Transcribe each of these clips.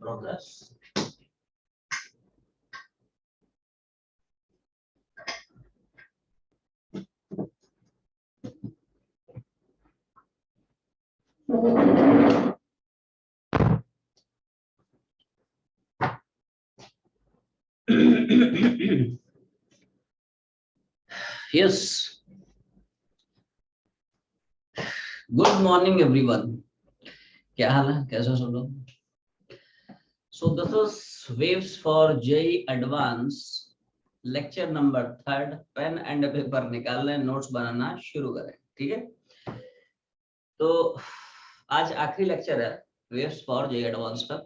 Progress. Yes. Good morning, everyone. क्या हाल है? कैसे सब लोग? So this is waves for JEE Advance, lecture number 3. Pen and paper निकाल लें, नोट्स बनाना शुरू करें, ठीक है? तो आज आखिरी लेक्चर है waves for JEE Advance का.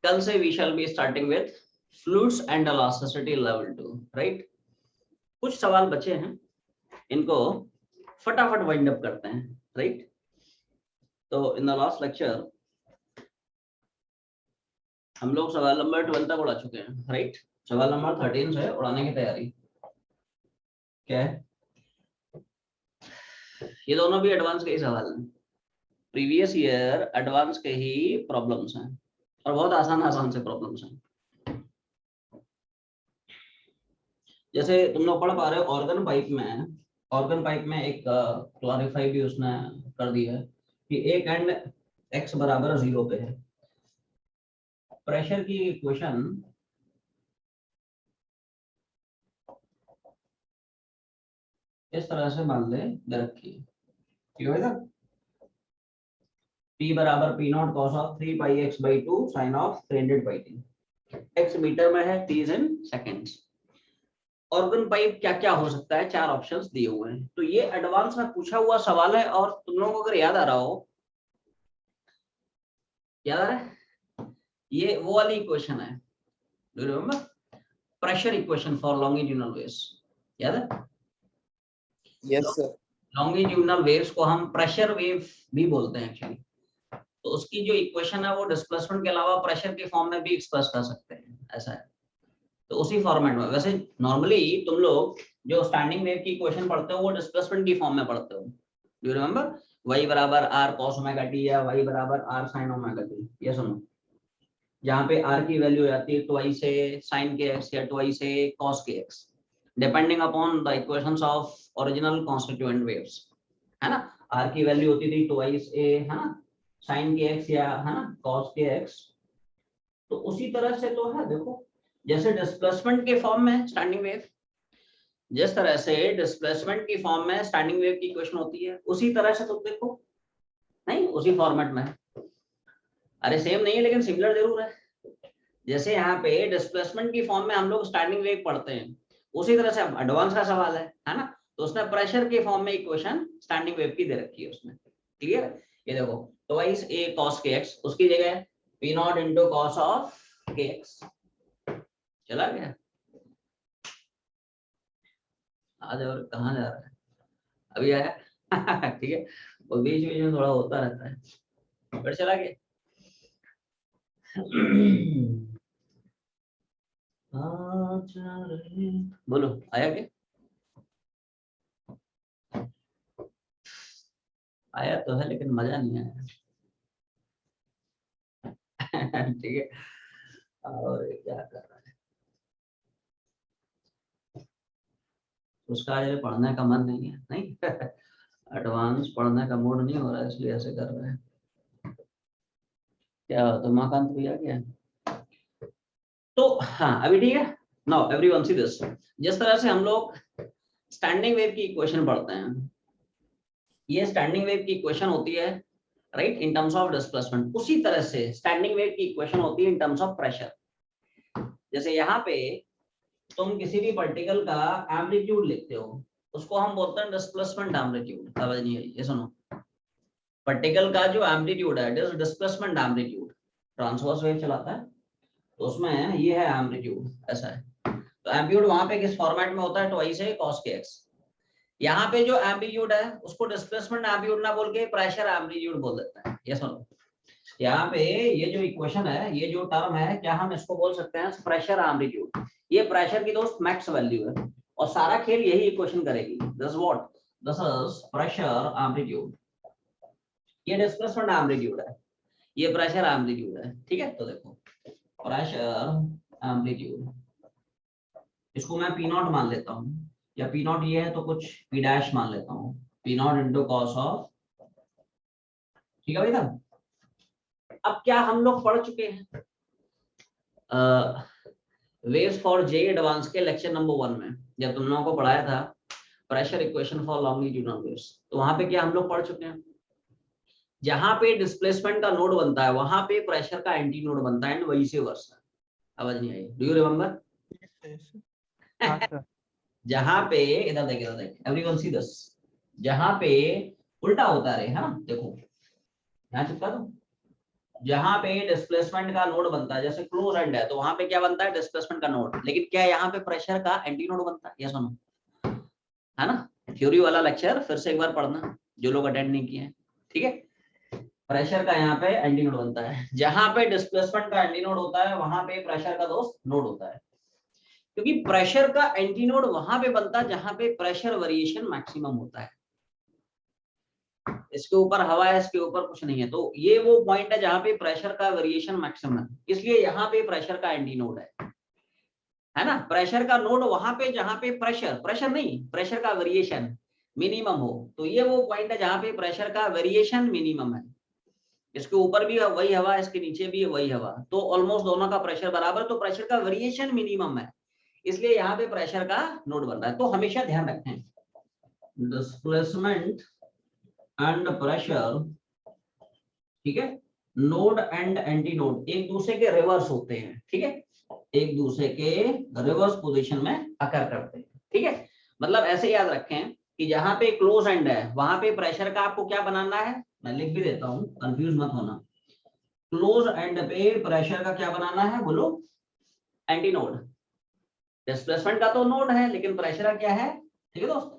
कल से we shall be starting with fluids and elasticity level 2, right? कुछ सवाल बचे हैं, इनको फटाफट वाइंड अप करते हैं, right? तो इन द लास्ट लेक्चर हम लोग सवाल नंबर 12 तक उड़ा चुके हैं, राइट? सवाल नंबर 13 से उड़ाने की तैयारी क्या है? ये दोनों भी एडवांस के ही सवाल हैं, प्रीवियस ईयर एडवांस के ही प्रॉब्लम्स हैं और बहुत आसान आसान से प्रॉब्लम्स हैं. जैसे तुम लोग पढ़ पा रहे हो ऑर्गन पाइप में एक क्लैरिफाई भी उसने कर दिया है कि एक एंड x बराबर 0 पे है. प्रेशर की इक्वेशन इस तरह से मान ले दे रखी है, ठीक है? P बराबर P naught cos of 3 pi x by 2 sin of 300 pi t. x metre में है, t in seconds. Organ pipe क्या क्या हो सकता है, 4 ऑप्शंस दिए हुए हैं. तो ये एडवांस में पूछा हुआ सवाल है और तुम लोगों को अगर याद आ रहा हो, याद आ रहा है, ये वो वाली इक्वेशन है, do you remember? Pressure equation for longitudinal waves, याद है? Yes sir. लॉन्गिट्यूडिनल वेव्स को हम प्रेशर वेव भी बोलते हैं एक्चुअली. तो उसकी जो इक्वेशन है वो डिस्प्लेसमेंट के अलावा प्रेशर के फॉर्म में भी एक्सप्रेस कर सकते हैं, ऐसा है. तो उसी फॉर्मेट में, वैसे नॉर्मली तुम लोग जो स्टैंडिंग वेव की इक्वेशन पढ़ते हो वो डिस्प्लेसमेंट की फॉर्म में पढ़ते हो. Do you remember? y बराबर r cos ओमेगा t या y बराबर r sin ओमेगा t. ये सुनो, जहाँ पे r की वैल्यू हो जाती है ट्वाइस से sin के x या ट्वाइस से cos के x, depending upon the equations of original constituent waves, है ना? r की वैल्यू होती थी ट्वाइस a, है ना, sin के x या, है ना, cos के x. तो उसी तरह से तो है, देखो जैसे डिस्प्लेसमेंट के फॉर्म में स्टैंडिंग वेव, जिस तरह से डिस्प्लेसमेंट की फॉर्म में स्टैंडिंग वेव की इक्वेशन होती है, उसी तरह से तुम देखो, नहीं उसी फॉर्मेट में. अरे सेम नहीं है लेकिन सिमिलर जरूर है. जैसे यहाँ पे डिस्प्लेसमेंट की फॉर्म में हम लोग स्टैंडिंग वेव पढ़ते हैं, उसी तरह से एडवांस का सवाल है ना? तो उसने प्रेशर के फॉर्म में इक्वेशन स्टैंडिंग वेव की दे रखी है उसमें. क्लियर? ये देखो, ट्वाइस a cos के x, उसकी जगह p nought into cos of के x. चला गया? आज और कहाँ जा रहा है? अभी आया? ठीक है, वो बीच बीच में थोड़ा होता रहता है, फिर चला गया. बोलो, आया क्या? आया तो है लेकिन मजा नहीं आया. ठीक है, और क्या कर रहा है? उसका आज पढ़ने का मन नहीं है, नहीं एडवांस पढ़ने का मूड नहीं हो रहा है, इसलिए ऐसे कर रहे हैं. क्या तो उमाकांत भी आ गया? तो हाँ, अभी ठीक है. नाउ एवरीवन सी दिस, जिस तरह से हम लोग स्टैंडिंग वेव की इक्वेशन पढ़ते हैं, ये स्टैंडिंग वेव की इक्वेशन होती है right in terms of displacement. उसी तरह से स्टैंडिंग वेव की इक्वेशन होती है इन टर्म्स ऑफ प्रेशर. जैसे यहाँ पे तुम किसी भी पार्टिकल का एम्पलीट्यूड लिखते हो, उसको हम बोलते हैं डिस्प्लेसमेंट एम्पलीट्यूड. आवाज नहीं आई? ये सुनो, पार्टिकल का जो एम्पलीट्यूड है it is displacement amplitude. Transverse wave चलाता है तो उसमें ये है एम्पलीट्यूड, ऐसा है. तो एम्पलीट्यूड वहां पे किस फॉर्मेट में होता है? ट्वाइस है cos के x. यहाँ पे जो एम्पलीट्यूड है उसको डिस्प्लेसमेंट एम्पलीट्यूड ना बोल के प्रेशर एम्पलीट्यूड बोल देता है. ये सुनो, यहाँ पे ये जो इक्वेशन है, ये जो टर्म है, क्या हम इसको बोल सकते हैं? Pressure amplitude. ये प्रेशर की दोस्त मैक्स वैल्यू है और सारा खेल यही इक्वेशन करेगी. This what? This is pressure amplitude. ये डिस्प्लेसमेंट एम्पलीट्यूड है, ये प्रेशर एम्पलीट्यूड है, ठीक है। तो देखो प्रेशर एम्पलीट्यूड, इसको मैं पी नॉट मान लेता हूँ, या पी नॉट ये है तो कुछ पी डैश मान लेता हूँ, P nought into cos of, ठीक है भाई साहब। अब क्या हम लोग पढ़ चुके हैं वेव्स फॉर जे एडवांस के लेक्चर नंबर 1 में, जब तुम लोगों को पढ़ाया था pressure equation for longitudinal waves, तो वहां पे क्या हम लोग पढ़ चुके हैं, जहां पे डिस्प्लेसमेंट का नोड बनता है वहां पे प्रेशर का एंटी नोड बनता है, एंड वही से वर्सा। आवाज नहीं आई, डू यू रिमेम्बर? जहां पे इधर देख एवरीवन सी दिस, जहां पे उल्टा होता है ना, देखो यहाँ चिपका दो, जहां पे डिस्प्लेसमेंट का नोड बनता है, जैसे क्लोज एंड है तो वहां पे क्या बनता है, डिस्प्लेसमेंट का नोड, लेकिन क्या यहाँ पे प्रेशर का एंटी नोड बनता है, ये सुनो, है ना। थ्योरी वाला लेक्चर फिर से एक बार पढ़ना जो लोग अटेंड नहीं किए हैं, ठीक है। प्रेशर का यहाँ पे एंटी नोड बनता है, जहां पे डिस्प्लेसमेंट का एंटी नोड होता है वहां पे प्रेशर का दोस्त नोड होता है, क्योंकि प्रेशर का एंटी नोड वहां पे बनता है जहां पे प्रेशर वेरिएशन मैक्सिमम होता है। इसके ऊपर हवा है, इसके ऊपर कुछ नहीं है, तो ये वो पॉइंट है जहां पे प्रेशर का वेरिएशन मैक्सिमम है, इसलिए यहाँ पे प्रेशर का एंटी नोड है ना। प्रेशर का नोड वहां पे जहां पे प्रेशर नहीं, प्रेशर का वेरिएशन मिनिमम हो, तो ये वो पॉइंट है जहां पे प्रेशर का वेरिएशन मिनिमम है। इसके ऊपर भी वही हवा, इसके नीचे भी वही हवा, तो ऑलमोस्ट दोनों का प्रेशर बराबर, तो प्रेशर का वेरिएशन मिनिमम है, इसलिए यहाँ पे प्रेशर का नोड बन रहा है। तो हमेशा ध्यान रखें डिस्प्लेसमेंट एंड प्रेशर, ठीक है, नोड एंड एंटी नोड एक दूसरे के रिवर्स होते हैं, ठीक है, एक दूसरे के रिवर्स पोजीशन में अकर करते हैं, ठीक है। मतलब ऐसे याद रखें कि जहां पे क्लोज एंड है वहां पे प्रेशर का आपको क्या बनाना है, मैं लिख भी देता हूं, कंफ्यूज मत होना। क्लोज एंड पे प्रेशर का क्या बनाना है, बोलो, एंटी नोड। डिस्प्लेसमेंट का तो नोड है लेकिन प्रेशर का क्या है, ठीक है दोस्त।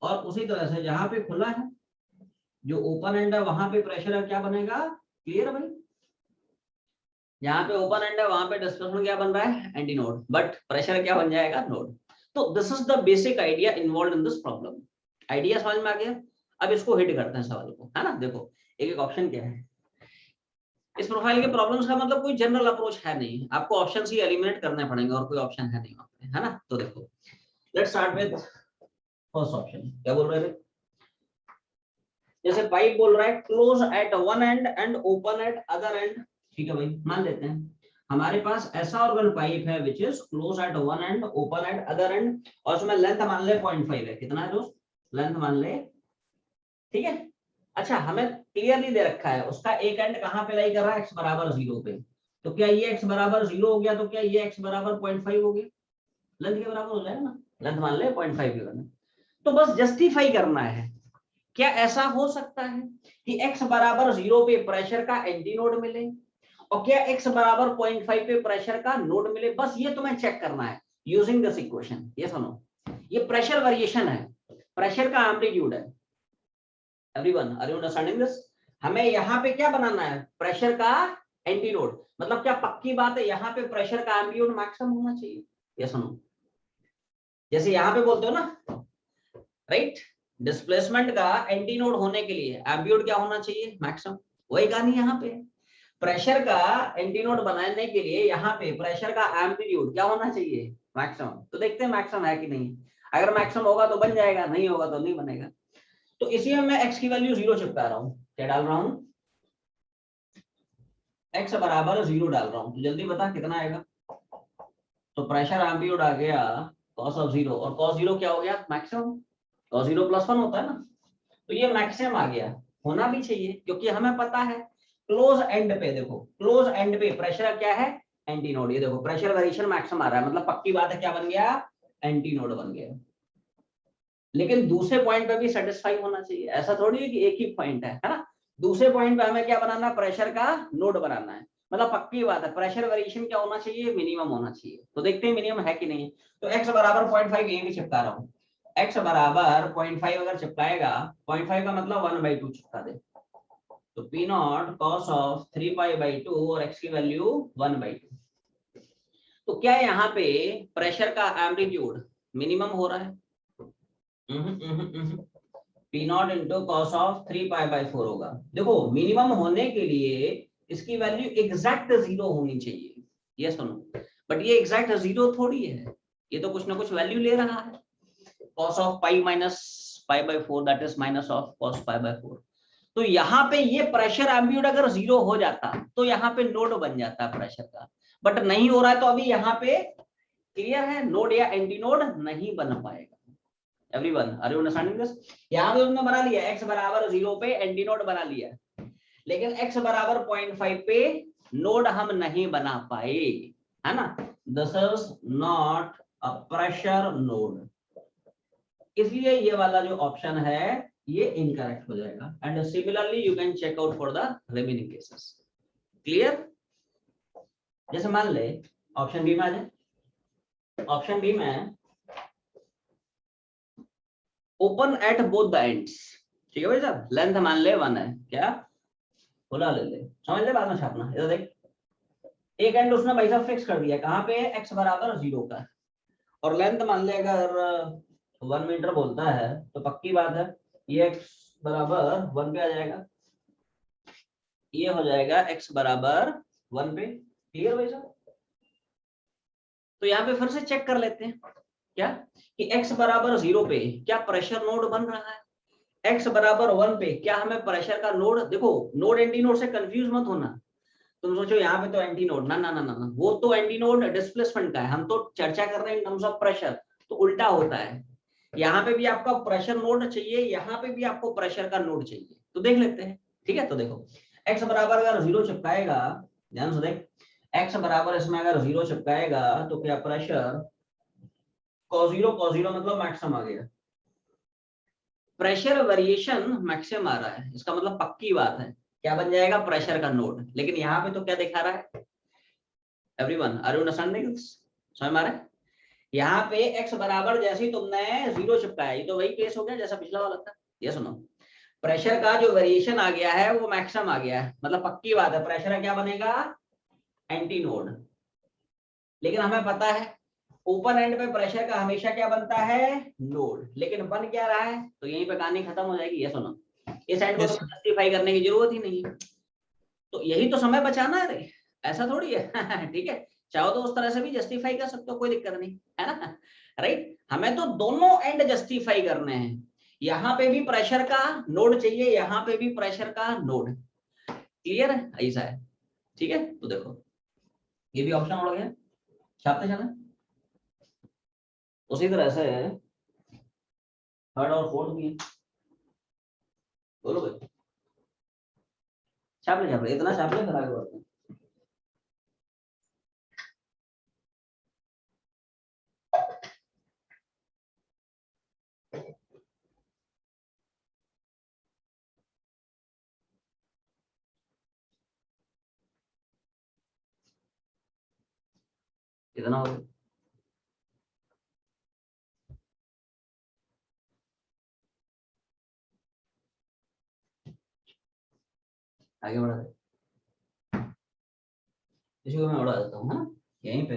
और उसी तरह से जहां पे खुला है, जो ओपन एंड है वहां पे प्रेशर क्या बनेगा, क्लियर है भाई। यहाँ पे ओपन एंड है वहां पे डिस्प्लेसमेंट क्या बन रहा है, एंटी नोड, बट प्रेशर क्या बन जाएगा, नोड। तो this is the basic idea involve in this problem. Idea समझ में आ गया। अब इसको हिट करते हैं सवाल को, है ना। देखो एक एक ऑप्शन क्या है, इस प्रोफाइल के प्रॉब्लम्स का मतलब कोई जनरल अप्रोच है नहीं, आपको ऑप्शन ही एलिमिनेट करने पड़ेंगे और कोई ऑप्शन है नहीं वहां पे, है ना। तो देखो let's start with first option. क्या बोल रहे थे, जैसे पाइप बोल रहा है close eight one and and open at other and, ठीक है भाई, मान लेते हैं हमारे पास ऐसा ऑर्गन पाइप है which is close eight one and open at other and, और उसमें लेंथ मान ले 0.5 है, कितना है दोस्त, लेंथ मान ले, ठीक है। अच्छा हमें क्लियरली दे रखा है उसका एक एंड कहाँ पे लाई कर रहा है, x बराबर 0 पे, तो क्या ये x बराबर 0 हो गया, तो क्या ये x बराबर 0.5 हो गया, लेंथ के बराबर हो जाएगा ना, लेंथ मान ले 0.5 करना। तो बस जस्टिफाई करना है, क्या ऐसा हो सकता है कि x बराबर 0 पे प्रेशर का एंटी नोड मिले, और क्या x बराबर 0.5 पे प्रेशर का नोड मिले, बस ये तुम्हें चेक करना है यूजिंग दिस इक्वेशन। ये सुनो, ये प्रेशर वेरिएशन है, प्रेशर का एम्पलीट्यूड है, everyone are you understanding this. हमें यहाँ पे क्या बनाना है, प्रेशर का एंटी नोड, मतलब क्या पक्की बात है यहाँ पे प्रेशर का एम्पलीट्यूड मैक्सिमम होना चाहिए। ये सुनो, जैसे यहाँ पे बोलते हो ना, राइट, डिस्प्लेसमेंट का एंटी नोड होने के लिए एम्पलीट्यूड क्या होना चाहिए, मैक्सिमम। वही कहानी यहाँ पे, प्रेशर का एंटी नोड बनाने के लिए यहाँ पे प्रेशर का एम्पलीट्यूड क्या होना चाहिए, मैक्सिमम। तो देखते हैं मैक्सिमम है कि नहीं, अगर मैक्सिमम होगा तो बन जाएगा, नहीं होगा तो नहीं बनेगा। तो इसी में मैं x की वैल्यू 0 चिपका रहा हूँ, क्या डाल रहा हूँ, x बराबर 0 डाल रहा हूँ, तो जल्दी बता कितना आएगा। तो प्रेशर एम्पलीट्यूड आ गया cos ऑफ 0, और cos 0 क्या हो गया, मैक्सिमम, cos 0 +1 होता है ना, तो ये मैक्सिमम आ गया, होना भी चाहिए क्योंकि हमें पता है क्लोज एंड पे, देखो क्लोज एंड पे प्रेशर क्या है, एंटी नोड। ये देखो प्रेशर वेरिएशन मैक्सिमम आ रहा है, मतलब पक्की बात है क्या बन गया, एंटी नोड बन गया। लेकिन दूसरे पॉइंट पे भी सेटिस्फाई होना चाहिए, ऐसा थोड़ी है कि एक ही पॉइंट है ना। दूसरे पॉइंट पे हमें क्या बनाना है, प्रेशर का नोड बनाना है, मतलब पक्की बात है प्रेशर वेरिएशन क्या होना चाहिए, मिनिमम होना चाहिए। तो देखते हैं मिनिमम है कि नहीं। तो x बराबर 0.5 ये भी चिपका रहा हूँ, x बराबर 0.5 अगर चिपकाएगा, 0.5 का मतलब 1/2 चिपका दे, तो P नॉट cos ऑफ 3π/2 और x की वैल्यू 1/2। तो क्या यहाँ पे प्रेशर का एम्पलीट्यूड मिनिमम हो रहा है, P nought into cos of 3π/4 होगा। देखो मिनिमम होने के लिए इसकी वैल्यू एग्जैक्ट 0 होनी चाहिए, ये सुनो, बट ये एग्जैक्ट 0 थोड़ी है, ये तो कुछ ना कुछ वैल्यू ले रहा है। cos of pi minus π/4 that is minus of cos π/4। तो यहाँ पे ये प्रेशर एम्बिट्यूड अगर 0 हो जाता तो यहाँ पे नोड बन जाता प्रेशर का, बट नहीं हो रहा है, तो अभी यहाँ पे क्लियर है, नोड या एंटी नोड नहीं बन पाएगा। Everyone are you understanding this? यहाँ पे उसने बना लिया x बराबर 0 पे एंटी नोड बना लिया, लेकिन x बराबर 0.5 पे नोड हम नहीं बना पाए, है ना। This is not a pressure node, इसलिए ये वाला जो ऑप्शन है ये इनकरेक्ट हो जाएगा। And similarly you can check out for the remaining cases. Clear? जैसे मान ले ऑप्शन बी में आ जाए, ऑप्शन बी में open at both the ends, ठीक है भाई साहब, लेंथ मान ले 1 है, क्या खुला ले ले, समझ ले, बाद में छापना। इधर देख, एक एंड उसने भाई साहब फिक्स कर दिया कहाँ पे, x बराबर 0 का, और लेंथ मान ले अगर 1 मीटर बोलता है तो पक्की बात है ये x बराबर 1 पे आ जाएगा, ये हो जाएगा x बराबर 1 पे। क्लियर भाई साहब? तो यहाँ पे फिर से चेक कर लेते हैं क्या कि x बराबर 0 पे क्या प्रेशर नोड बन रहा है, x बराबर 1 पे क्या हमें प्रेशर का नोड, देखो नोड एंटी नोड से कंफ्यूज मत होना, तुम सोचो यहाँ पे तो एंटी नोड, ना ना ना ना, वो तो एंटी नोड डिस्प्लेसमेंट का है, हम तो चर्चा कर रहे हैं इन टर्म्स ऑफ प्रेशर, तो उल्टा होता है। यहाँ पे भी आपका प्रेशर नोड चाहिए, यहाँ पे भी आपको प्रेशर का नोड चाहिए, तो देख लेते हैं। ठीक है, तो देखो x बराबर अगर 0 चिपकाएगा, ध्यान से देख, x बराबर इसमें अगर 0 चिपकाएगा तो क्या प्रेशर cos 0 मतलब मैक्सिमम आ गया, प्रेशर वेरिएशन मैक्सिमम आ रहा है, इसका मतलब पक्की बात है क्या बन जाएगा, प्रेशर का नोड। लेकिन यहाँ पे तो क्या दिखा रहा है, एवरीवन आर यू अंडरस्टैंडिंग? समझ में आ रहा है? यहाँ पे x बराबर जैसे ही तुमने 0 चिपकाया, ये तो वही केस हो गया जैसा पिछला वाला था। ये सुनो, प्रेशर का जो वेरिएशन आ गया है वो मैक्सिमम आ गया है, मतलब पक्की बात है प्रेशर क्या बनेगा, एंटी नोड। लेकिन हमें पता है ओपन एंड पे प्रेशर का हमेशा क्या बनता है, नोड, लेकिन बन क्या रहा है, तो यहीं पे कहानी खत्म हो जाएगी। ये सुनो, इस एंड को तो जस्टिफाई करने की जरूरत ही नहीं है, तो यही तो समय बचाना है रे, ऐसा थोड़ी है ठीक है, चाहो तो उस तरह से भी जस्टिफाई कर सकते हो, कोई दिक्कत नहीं है ना, राइट। हमें तो दोनों एंड जस्टिफाई करने हैं, यहाँ पे भी प्रेशर का नोड चाहिए, यहाँ पे भी प्रेशर का नोड। क्लियर है? ऐसा है, ठीक है। तो देखो ये भी ऑप्शन उड़ गया, छापते चले उसी तरह से थर्ड और फोर्थ भी है, बोलो भाई, छाप ले इतना छाप ले, फिर आगे बढ़ते हैं। कितना हो गया? आगे बढ़ा दे, इसी को मैं उड़ा देता हूँ, हाँ यहीं पे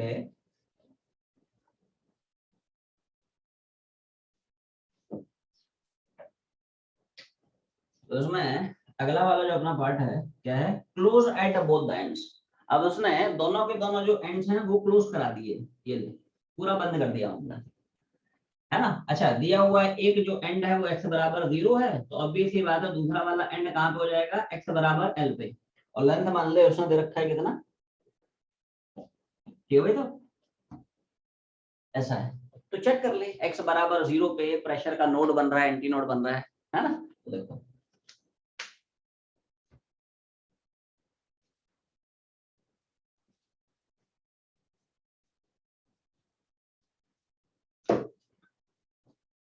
तो उसमें अगला वाला जो अपना पार्ट है क्या है, close eight both the ends. अब उसने दोनों के दोनों जो एंड्स हैं वो क्लोज करा दिए, ये ले पूरा बंद कर दिया हमने, है ना। अच्छा, दिया हुआ है एक जो एंड है वो x बराबर 0 है, तो ऑब्वियस ही बात है दूसरा वाला एंड कहाँ पे हो जाएगा, x बराबर l पे, और लेंथ मान ले उसने दे रखा है कितना, ठीक है भाई, तो ऐसा है। तो चेक कर ले x बराबर 0 पे प्रेशर का नोड बन रहा है, एंटी नोड बन रहा है ना। तो देखो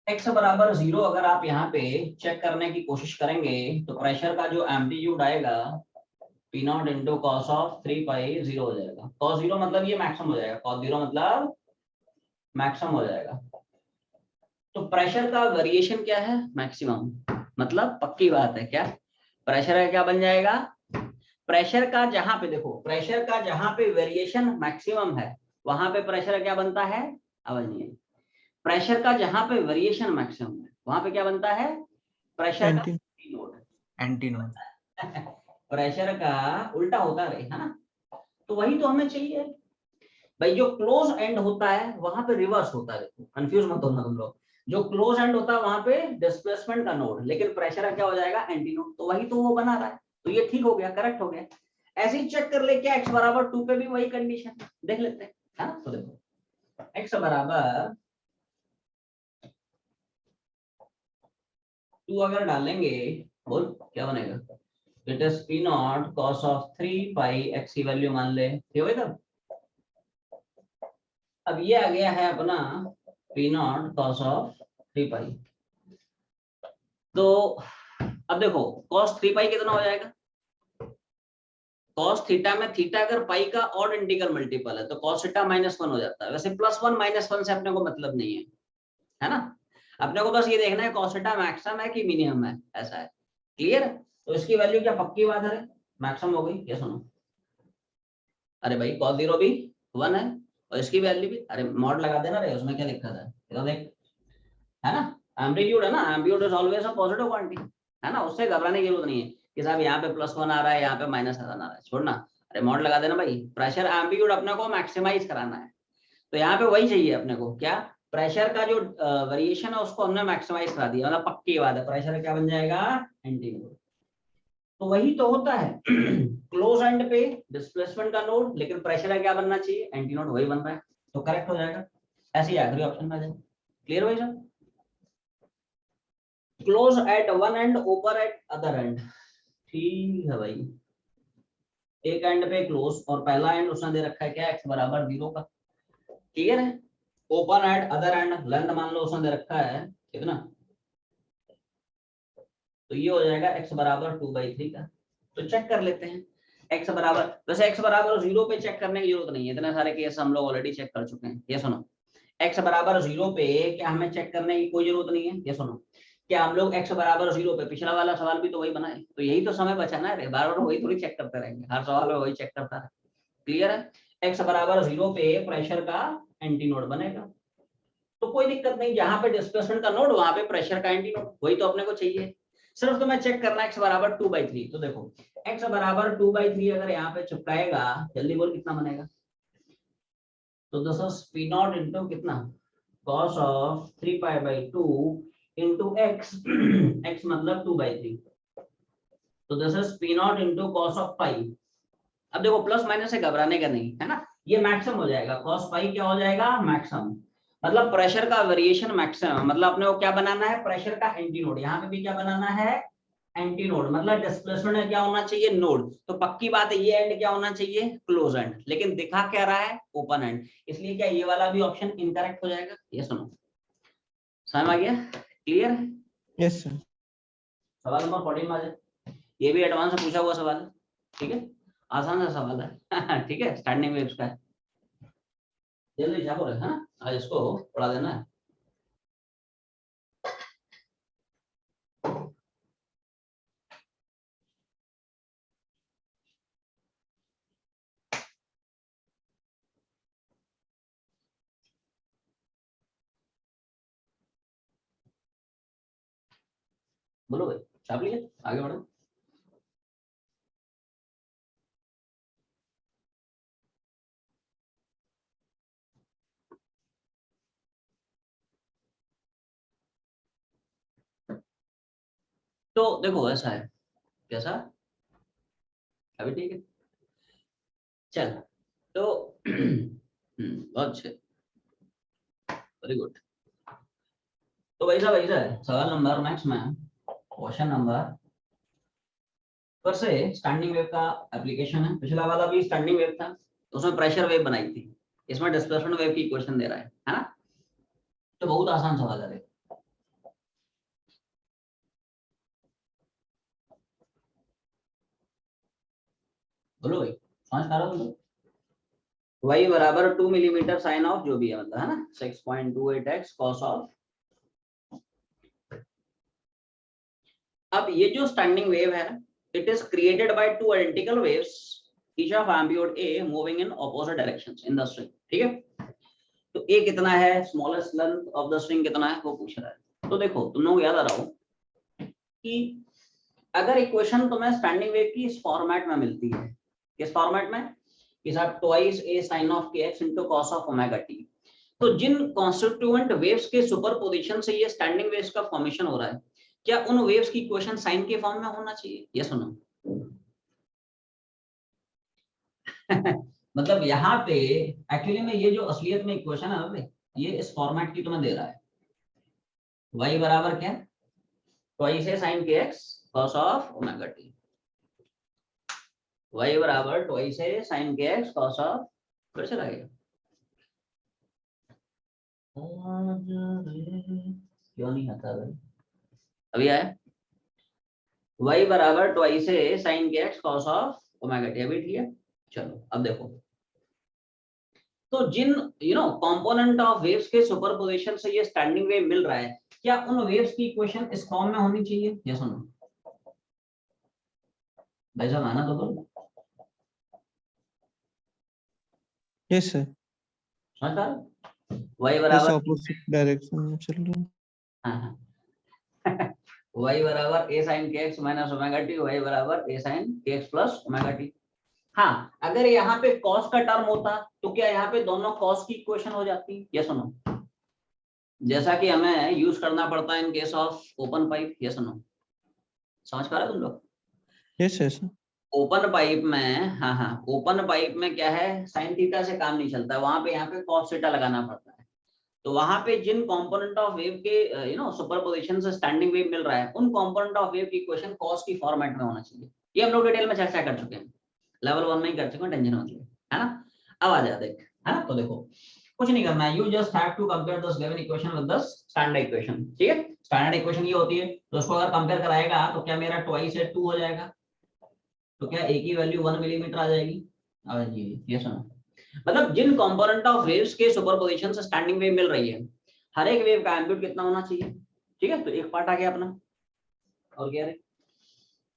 x बराबर 0 अगर आप यहाँ पे चेक करने की कोशिश करेंगे तो प्रेशर का जो एम्पलीट्यूड आएगा P nought into cos of 3π0 हो जाएगा। cos 0 मतलब ये मैक्सिमम हो जाएगा, cos 0 मतलब मैक्सिमम हो जाएगा। तो प्रेशर का वेरिएशन क्या है, मैक्सिमम, मतलब पक्की बात है क्या, प्रेशर का क्या बन जाएगा, प्रेशर का जहां पे देखो, प्रेशर का जहां पे वेरिएशन मैक्सिमम है वहां पे प्रेशर क्या बनता है, आवाज नहीं है, प्रेशर का जहां पे वेरिएशन मैक्सिमम है वहां पे क्या बनता है, प्रेशर का anti node, anti node. Pressure का उल्टा होता है ना, तो वही तो हमें चाहिए भाई। जो क्लोज एंड होता है वहां पे रिवर्स होता है, देखो कंफ्यूज मत होना तुम लोग। जो क्लोज एंड होता है वहां पे डिस्प्लेसमेंट का नोड, लेकिन प्रेशर का क्या हो जाएगा, एंटी नोड। तो वही तो वो बना रहा है, तो ये ठीक हो गया, करेक्ट हो गया। ऐसे ही चेक कर ले क्या x बराबर 2 पे भी वही कंडीशन देख लेते हैं, है ना। तो देखो x बराबर 2 अगर डालेंगे, बोल क्या बनेगा, it is p naught cos of 3 pi x की वैल्यू मान ले, ठीक है तब। अब ये आ गया है अपना p नॉट cos ऑफ 3 पाई। तो अब देखो cos 3 पाई कितना हो जाएगा, cos थीटा में थीटा अगर पाई का ऑड इंटीग्रल मल्टीपल है तो cos थीटा -1 हो जाता है। वैसे +1 -1 से अपने को मतलब नहीं है ना। अपने को बस ये देखना है cos थीटा मैक्सिमम है कि मिनिमम है, ऐसा है, क्लियर है। तो इसकी वैल्यू क्या पक्की बात है, मैक्सिमम हो गई, ये सुनो। अरे भाई cos 0 भी 1 है और इसकी वैल्यू भी, अरे मॉड लगा देना रे, उसमें क्या दिक्कत है, तो देख, है ना। एम्पलीट्यूड है ना, amplitude is always a positive quantity, है ना। उससे घबराने की जरूरत नहीं है कि साहब यहाँ पे +1 आ रहा है, यहाँ पे -1 आ रहा है, छोड़ना। अरे मॉड लगा देना भाई, प्रेशर एम्पलीट्यूड अपने को मैक्सिमाइज कराना है। तो यहाँ पे वही चाहिए अपने को, क्या, प्रेशर का जो वेरिएशन है उसको हमने मैक्सिमाइज करा दिया, मतलब पक्की बात है, प्रेशर क्या बन जाएगा, एंटी नोड। तो वही तो होता है क्लोज एंड पे डिस्प्लेसमेंट का नोड, लेकिन प्रेशर का क्या बनना चाहिए, एंटी नोड, वही बन रहा है, तो करेक्ट हो जाएगा। ऐसे ही आखिरी ऑप्शन में आ जाए, क्लियर भाई साहब। Close eight one and open at other and, ठीक है भाई। एक एंड पे क्लोज और पहला एंड उसने दे रखा है क्या, x बराबर 0 का, क्लियर है। Open at other and, length मान लो उसने दे रखा है कितना, तो ये हो जाएगा x बराबर 2/3 का। तो चेक कर लेते हैं x बराबर, वैसे x बराबर 0 पे चेक करने की जरूरत नहीं है, इतने सारे केस हम लोग ऑलरेडी चेक कर चुके हैं। ये सुनो, x बराबर 0 पे क्या हमें चेक करने की कोई जरूरत नहीं है। ये सुनो, क्या हम लोग x बराबर 0 पे, पिछला वाला सवाल भी तो वही बनाए, तो यही तो समय बचा ना, बार बार वही थोड़ी चेक करते रहेंगे, हर सवाल में वही चेक करता है, क्लियर है। x बराबर 0 पे प्रेशर का एंटी नोड बनेगा, तो कोई दिक्कत नहीं, जहां पे डिस्प्लेसमेंट का नोड वहां पे प्रेशर का एंटी नोड, वही तो अपने को चाहिए। सिर्फ तुम्हें चेक करना है x बराबर 2/3। तो देखो x बराबर 2/3 अगर यहाँ पे चिपकाएगा, जल्दी बोल कितना बनेगा, तो this is p nought into कितना, cos of 3π/2 into x x मतलब 2/3, तो this is p nought into cos of pi. अब देखो प्लस माइनस से घबराने का नहीं है ना, ये मैक्सिमम हो जाएगा, cos पाई क्या हो जाएगा, मैक्सिमम, मतलब प्रेशर का वेरिएशन मैक्सिमम, मतलब अपने को क्या बनाना है, प्रेशर का एंटी नोड। यहाँ पे भी क्या बनाना है, एंटी नोड, मतलब डिस्प्लेसमेंट में क्या होना चाहिए, नोड। तो पक्की बात है ये एंड क्या होना चाहिए, क्लोज एंड, लेकिन दिखा क्या रहा है, ओपन एंड, इसलिए क्या ये वाला भी ऑप्शन इनकरेक्ट हो जाएगा। ये सुनो, समझ आ गया, क्लियर है। Yes sir. सवाल नंबर 14 में आ जाए, ये भी एडवांस में पूछा हुआ सवाल है, ठीक है, आसान सा सवाल है ठीक है, स्टैंडिंग वेव्स का है, जल्दी चाहो है ना, आज इसको पढ़ा देना है। बोलो भाई, छाप लिए, आगे बढ़ो। तो देखो ऐसा है, कैसा, अभी ठीक है, चल। तो बहुत अच्छे, वेरी गुड। तो वैसा है, सवाल नंबर नेक्स्ट में, क्वेश्चन नंबर, फिर से स्टैंडिंग वेव का एप्लीकेशन है। पिछला वाला भी स्टैंडिंग वेव था, तो उसमें प्रेशर वेव बनाई थी, इसमें डिस्प्लेसमेंट वेव की इक्वेशन दे रहा है ना। तो बहुत आसान सवाल है, बोलो भाई, समझ पा रहे हो, y बराबर 2 मिलीमीटर साइन ऑफ जो भी है, मतलब है ना 6.28x cos ऑफ। अब ये जो स्टैंडिंग वेव है ना, it is created by two identical waves, each of amplitude a moving in opposite directions in the string, ठीक है। तो a कितना है, smallest length of the string कितना है, वो पूछ रहा है। तो देखो तुम लोग याद आ रहा हो कि अगर इक्वेशन तुम्हें स्टैंडिंग वेव की इस फॉर्मेट में मिलती है, किस फॉर्मेट में, कि साहब twice a sin of kx into cos of omega t, तो जिन कॉन्स्टिट्यूएंट वेव्स के सुपरपोजिशन से ये स्टैंडिंग वेव्स का फॉर्मेशन हो रहा है, क्या उन वेव्स की इक्वेशन साइन के फॉर्म में होना चाहिए? ये सुनो मतलब यहाँ पे एक्चुअली में ये जो असलियत में इक्वेशन है ना, ये इस फॉर्मेट की तुम्हें दे रहा है, y बराबर क्या, twice a sin kx cos of omega t, y बराबर twice a sin kx cos of, फिर से लगेगा क्यों नहीं आता भाई, अभी आया, y बराबर twice a sin kx cos of omega t, अभी ठीक है। चलो अब देखो, तो जिन कंपोनेंट ऑफ वेव्स के सुपरपोजिशन से ये स्टैंडिंग वेव मिल रहा है, क्या उन वेव्स की इक्वेशन इस फॉर्म में होनी चाहिए? ये सुनो भाई साहब, आना तो बोलो। यस सर, समझ पा रहे? y बस बराबर, ऑपोजिट डायरेक्शन में चल रहा है। हाँ y बराबर a sin kx minus omega T, y बराबर a sin kx plus omega T. हाँ, अगर यहाँ पे कॉस का टर्म होता तो क्या यहाँ पे दोनों कॉस की इक्वेशन हो जाती? ये सुनो, जैसा कि हमें यूज करना पड़ता है in case of open pipe. ये सुनो, समझ पा रहे तुम लोग? यस यस ओपन पाइप में, हाँ ओपन पाइप में क्या है, साइन थीटा से काम नहीं चलता है, वहां पे यहाँ पे कॉस थीटा लगाना पड़ता है। तो वहां पे जिन कंपोनेंट ऑफ वेव के सुपरपोजिशन से स्टैंडिंग वेव मिल रहा है, उन कंपोनेंट ऑफ वेव की इक्वेशन कॉस की फॉर्मेट में होना चाहिए। ये हम लोग डिटेल में चर्चा कर चुके हैं, लेवल 1 में ही कर चुके हैं, टेंशन मत लो, है ना। अब आ जाते हैं, है ना। तो देखो कुछ नहीं करना है, you just have to compare this given equation with the standard equation. ठीक है, स्टैंडर्ड इक्वेशन ये होती है, तो उसको अगर कंपेयर कराएगा तो क्या मेरा ट्वाइस है 2 हो जाएगा, तो क्या a की वैल्यू 1 मिलीमीटर आ जाएगी। आ जाएगी। ये सुनो, मतलब जिन कंपोनेंट ऑफ वेव्स के सुपरपोजिशन से स्टैंडिंग वेव मिल रही है, हर एक वेव का एम्पलीट्यूड कितना होना चाहिए। ठीक है, तो एक पार्ट आ गया अपना, और क्या है,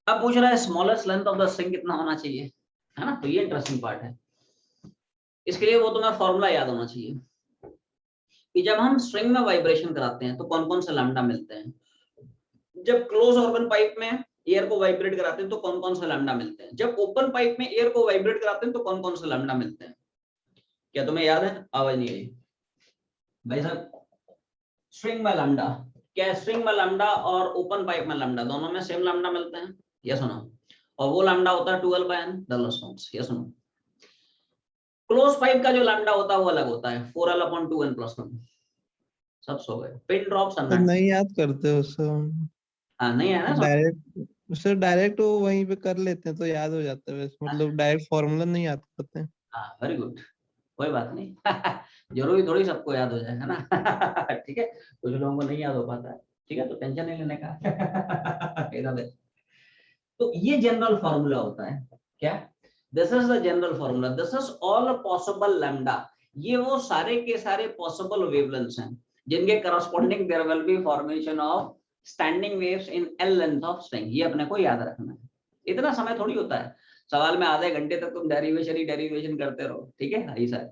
अब पूछ रहा है smallest length of the string कितना होना चाहिए, है ना। तो ये इंटरेस्टिंग पार्ट है, इसके लिए वो तुम्हें फॉर्मूला याद होना चाहिए कि जब हम स्ट्रिंग में वाइब्रेशन कराते हैं तो कौन कौन से लैम्डा मिलते हैं, जब क्लोज ऑर्गन पाइप में एयर को वाइब्रेट कराते हैं तो कौन कौन से लैम्डा मिलते हैं, जब ओपन पाइप में एयर को वाइब्रेट कराते हैं तो कौन कौन से लैम्डा मिलते हैं। क्या तुम्हें याद है? आवाज नहीं आई भाई साहब। स्ट्रिंग में लैम्डा, क्या स्ट्रिंग में लैम्डा और ओपन पाइप में लैम्डा दोनों में सेम लैम्डा मिलते हैं? ये सुनो, और वो लैम्डा होता है 12/n द रेस्पॉन्स। ये सुनो, क्लोज पाइप का जो लैम्डा होता है वो अलग होता है 4l/2n+1। सब सो गए, पिन ड्रॉप तो सनलाइट। नहीं याद करते हो सर, हाँ नहीं है ना, डायरेक्ट वो वहीं पे कर लेते हैं तो याद हो जाता है, वैसे मतलब डायरेक्ट फॉर्मूला नहीं याद करते हैं। हाँ वेरी गुड, कोई बात नहीं जरूरी थोड़ी सबको याद हो जाए, है ना ठीक है, कुछ लोगों को नहीं याद हो पाता है, ठीक है, तो टेंशन नहीं लेने का इधर देख। तो ये जनरल फॉर्मूला होता है क्या, this is the general formula, this is all possible lambda. ये वो सारे के सारे पॉसिबल वेवलेंथ्स हैं जिनके corresponding there will be formation of standing waves in L length of string. ये अपने को याद रखना है, इतना समय थोड़ी होता है, सवाल में आधे घंटे तक तुम डेरिवेशन करते रहो। ठीक है हरी सर,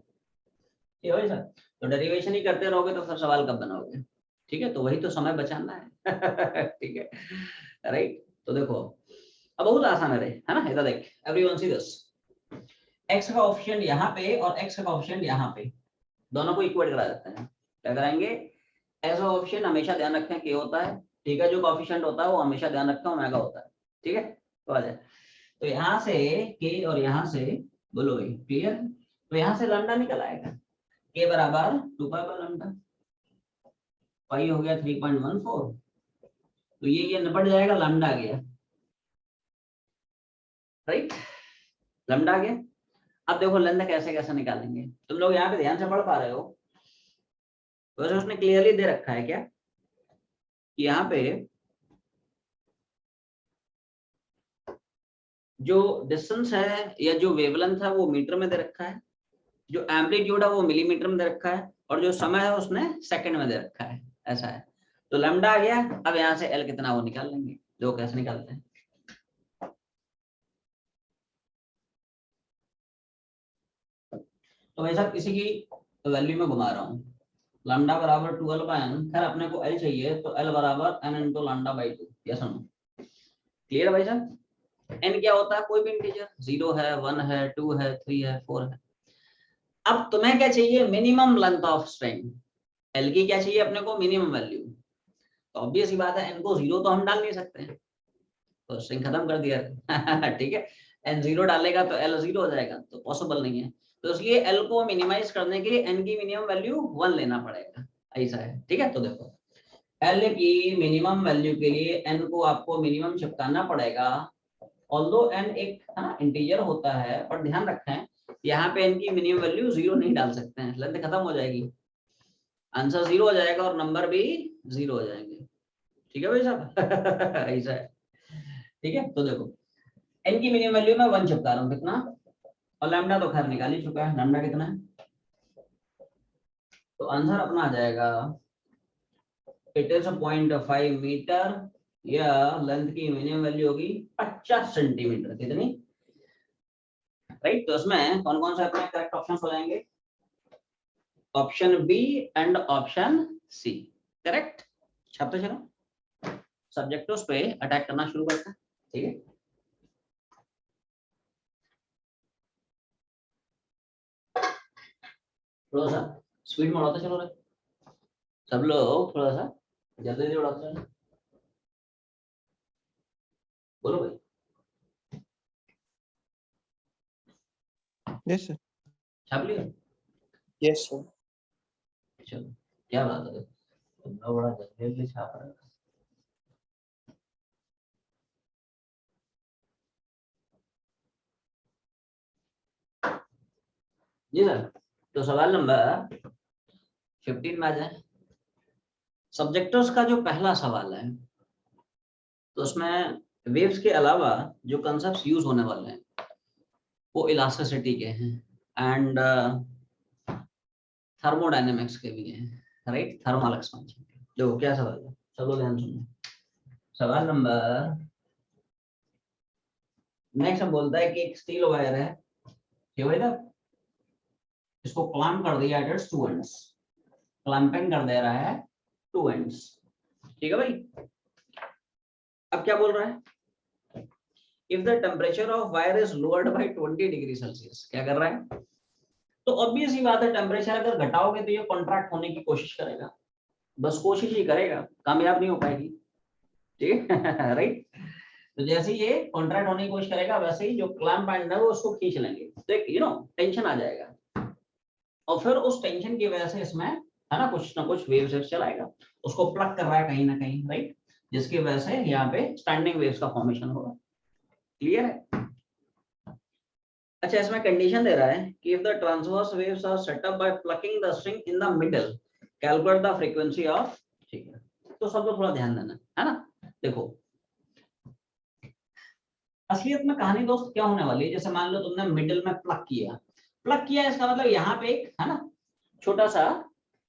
ये वही सर, तो डेरिवेशन ही करते रहोगे तो फिर सवाल कब बनाओगे। ठीक है, तो वही तो समय बचाना है ठीक है, राइट। तो देखो अब बहुत आसान है रे, है ना। इधर देख, एवरीवन सी दिस, x का कोएफिशिएंट यहाँ पे और x का कोएफिशिएंट यहाँ पे, दोनों को इक्वेट करा देते हैं। क्या कराएंगे, x का कोएफिशिएंट हमेशा ध्यान रखें k होता है, ठीक है, जो कोएफिशिएंट होता है वो हमेशा ध्यान रखें ओमेगा होता है। ठीक है, तो आ जाए, तो यहाँ से k और यहाँ से बोलो भाई क्लियर, तो यहाँ से लैम्डा निकल आएगा, k बराबर 2π/λ, पाई हो गया 3.14, तो ये निपट जाएगा, लैम्डा आ गया, राइट, लैम्डा आ गया। अब देखो लेंथ कैसे कैसे निकालेंगे, तुम लोग यहाँ पे ध्यान से पढ़ पा रहे हो, वैसे उसने क्लियरली दे रखा है क्या कि यहाँ पे जो डिस्टेंस है या जो वेवलेंथ है वो मीटर में दे रखा है, जो एम्पलीट्यूड है वो मिलीमीटर में दे रखा है, और जो समय है उसने सेकंड में दे रखा है, ऐसा है। तो लैम्डा आ गया, अब यहाँ से एल कितना वो निकाल लेंगे, जो कैसे निकालते हैं। तो भाई साहब किसी की वैल्यू में घुमा रहा हूँ, लैम्डा बराबर 12/n, खैर अपने को एल चाहिए तो एल बराबर n × λ/2। ये सुनो, क्लियर भाई साहब? n क्या होता है? कोई भी इंटीजर, 0 है, 1 है, 2 है, 3 है, 4 है। अब तुम्हें क्या चाहिए? Minimum length of string. l की क्या चाहिए अपने को? Minimum value. तो ऑब्वियस ही बात है n को 0 तो हम डाल नहीं सकते हैं, तो स्ट्रिंग खत्म कर दिया। ठीक है, n 0 डालेगा तो l 0 हो जाएगा, तो पॉसिबल नहीं है। तो इसलिए l को मिनिमाइज करने के लिए n की मिनिमम वैल्यू 1 लेना पड़ेगा, ऐसा है। ठीक है, तो देखो l की मिनिमम वैल्यू के लिए n को आपको मिनिमम चिपकाना पड़ेगा। ऑल्दो n एक इंटीजर होता है, पर ध्यान रखें यहाँ पे n की मिनिमम वैल्यू 0 नहीं डाल सकते हैं, लेंथ खत्म हो जाएगी, आंसर 0 हो जाएगा और नंबर भी 0 हो जाएंगे। ठीक है भाई साहब? ऐसा है। ठीक है, तो देखो n की मिनिमम वैल्यू में 1 चिपका रहा हूँ, कितना? और लैम्डा तो खैर निकाल ही चुका है, लैम्डा कितना है? तो आंसर अपना आ जाएगा इट इज 0.5 मीटर, या लेंथ की मिनिमम वैल्यू होगी 50 सेंटीमीटर। कितनी? राइट, तो इसमें कौन कौन से अपने करेक्ट ऑप्शंस हो जाएंगे? Option B and option C correct. छापते चलो, सब्जेक्टिव्स पे अटैक करना शुरू करते हैं। ठीक है, थोड़ा सा स्पीड में उड़ाते चलो रे, सब लोग थोड़ा सा जल्दी जल्दी उड़ाते चलो। बोलो भाई। Yes sir. छाप लिया? Yes, sir. चलो, क्या बात है, तुम बड़ा जल्दी छाप रहे हो। जी सर, तो सवाल नंबर 15 में आ जाए। सब्जेक्टिव्स का जो पहला सवाल है, तो उसमें वेव्स के अलावा जो कंसेप्ट्स यूज होने वाले हैं वो इलास्टिसिटी के हैं एंड थर्मोडायनेमिक्स के भी हैं, राइट, थर्मल एक्सपेंशन के। देखो क्या सवाल है, चलो ध्यान सुनो। सवाल नंबर नेक्स्ट बोलता है कि एक स्टील वायर है, ठीक है भाई, इसको क्लैंप कर दिया at its two ends, clamping कर दे रहा है टू एंड्स। ठीक है भाई, अब क्या बोल रहा है? If the temperature of wire is lowered by 20 degree Celsius, क्या कर रहा है? तो ऑब्वियस ही बात है, टेम्परेचर अगर घटाओगे तो ये कॉन्ट्रैक्ट होने की कोशिश करेगा, बस कोशिश ही करेगा, कामयाब नहीं हो पाएगी। ठीक है, राइट। तो जैसे ही ये कॉन्ट्रैक्ट होने की कोशिश करेगा, वैसे ही जो क्लैंप एंड है वो उसको खींच लेंगे, तो एक टेंशन आ जाएगा, और फिर उस टेंशन की वजह से इसमें है ना कुछ वेव्स चलाएगा, उसको प्लग कर रहा है कहीं ना कहीं, राइट, जिसकी वजह से यहाँ पे स्टैंडिंग वेव्स का फॉर्मेशन होगा। क्लियर है? अच्छा, इसमें कंडीशन दे रहा है कि if the transverse waves are set up by plucking the string in the middle, calculate the frequency of. ठीक है, तो सब लोग थोड़ा ध्यान देना है ना। देखो असलियत में कहानी दोस्त क्या होने वाली है, जैसे मान लो तुमने मिडल में प्लग किया, इसका मतलब यहाँ पे एक है ना छोटा सा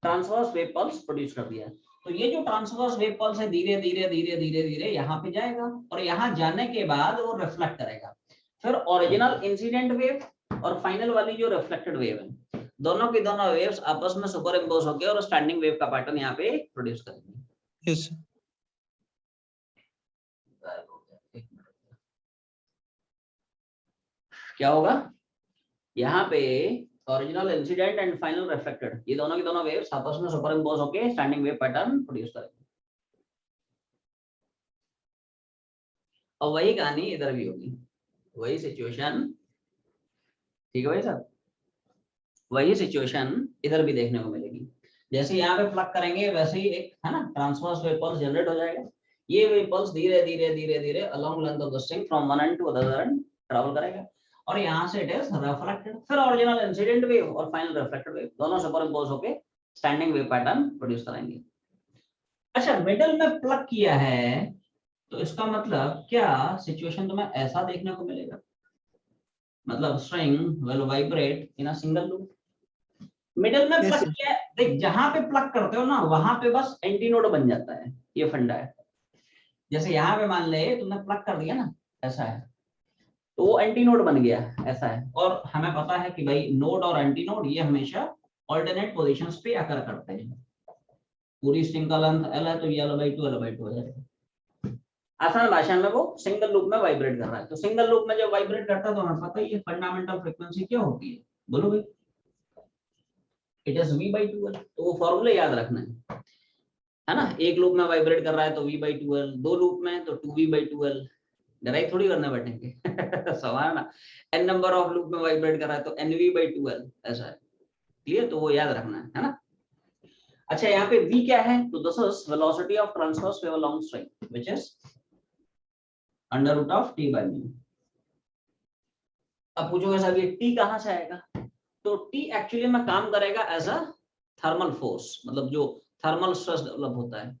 ट्रांसवर्स वेव पल्स प्रोड्यूस कर दिया। तो ये जो ट्रांसवर्स वेव पल्स है धीरे धीरे धीरे धीरे धीरे यहाँ पे जाएगा, और यहाँ जाने के बाद वो रिफ्लेक्ट करेगा, फिर ओरिजिनल इंसिडेंट वेव और फाइनल वाली जो रिफ्लेक्टेड वेव है, दोनों की दोनों वेव्स आपस में सुपर इम्पोज होकर और स्टैंडिंग वेव का पैटर्न यहाँ पे प्रोड्यूस करेंगे। यस क्या होगा यहाँ पे? Original incident and final reflected, ये दोनों की दोनों वेव्स आपस में सुपर इम्पोज होकर स्टैंडिंग वेव पैटर्न प्रोड्यूस करेंगे। और वही कहानी इधर भी होगी, वही सिचुएशन। ठीक है भाई साहब, वही सिचुएशन इधर भी देखने को मिलेगी। जैसे यहाँ पे प्लग करेंगे वैसे ही एक है ना ट्रांसवर्स वेव पल्स जनरेट हो जाएगा, ये वेव पल्स धीरे धीरे धीरे धीरे along length of the string from one end to other end travel करेगा, और यहाँ से इट इज रिफ्लेक्टेड, फिर ओरिजिनल इंसिडेंट वेव और फाइनल रिफ्लेक्टेड वेव दोनों सुपरइम्पोज होके स्टैंडिंग वेव पैटर्न प्रोड्यूस करेंगे। अच्छा, मिडल में प्लग किया है, तो इसका मतलब क्या सिचुएशन तुम्हें ऐसा देखने को मिलेगा, मतलब string will vibrate in a single loop. Middle में प्लग किया, देख जहां पे प्लग करते हो ना वहां पे बस एंटी नोड बन जाता है, ये फंडा है। जैसे यहाँ पे मान ले तुमने प्लग कर दिया ना, ऐसा है, तो वो एंटी नोड बन गया, ऐसा है। और हमें पता है कि भाई नोड और एंटी नोड ये हमेशा ऑल्टरनेट पोजीशंस पे आकर करते हैं। पूरी स्ट्रिंग का लेंथ L है, तो ये L/2 L/2 हो जाएगा। आसान भाषा में वो सिंगल लूप में वाइब्रेट कर रहा है। तो सिंगल लूप में जब वाइब्रेट करता है तो हमें पता ही है फंडामेंटल फ्रीक्वेंसी क्या होती है, बोलो भाई, इट इज v/2l। तो वो फॉर्मूला याद रखना है ना। एक लूप में वाइब्रेट कर रहा है तो v/2l, दो लूप में तो 2v/2l, डराई थोड़ी करने बैठेंगे सवाल ना। n नंबर ऑफ लूप में वाइब्रेट कर रहा है तो nv/2l, ऐसा है, क्लियर। तो वो याद रखना है ना। अच्छा यहाँ पे v क्या है, तो this is velocity of transverse wave along string which is √t/μ। अब पूछोगे सर ये t कहाँ से आएगा, तो t एक्चुअली में काम करेगा एज अ थर्मल फोर्स, मतलब जो थर्मल स्ट्रेस डेवलप होता है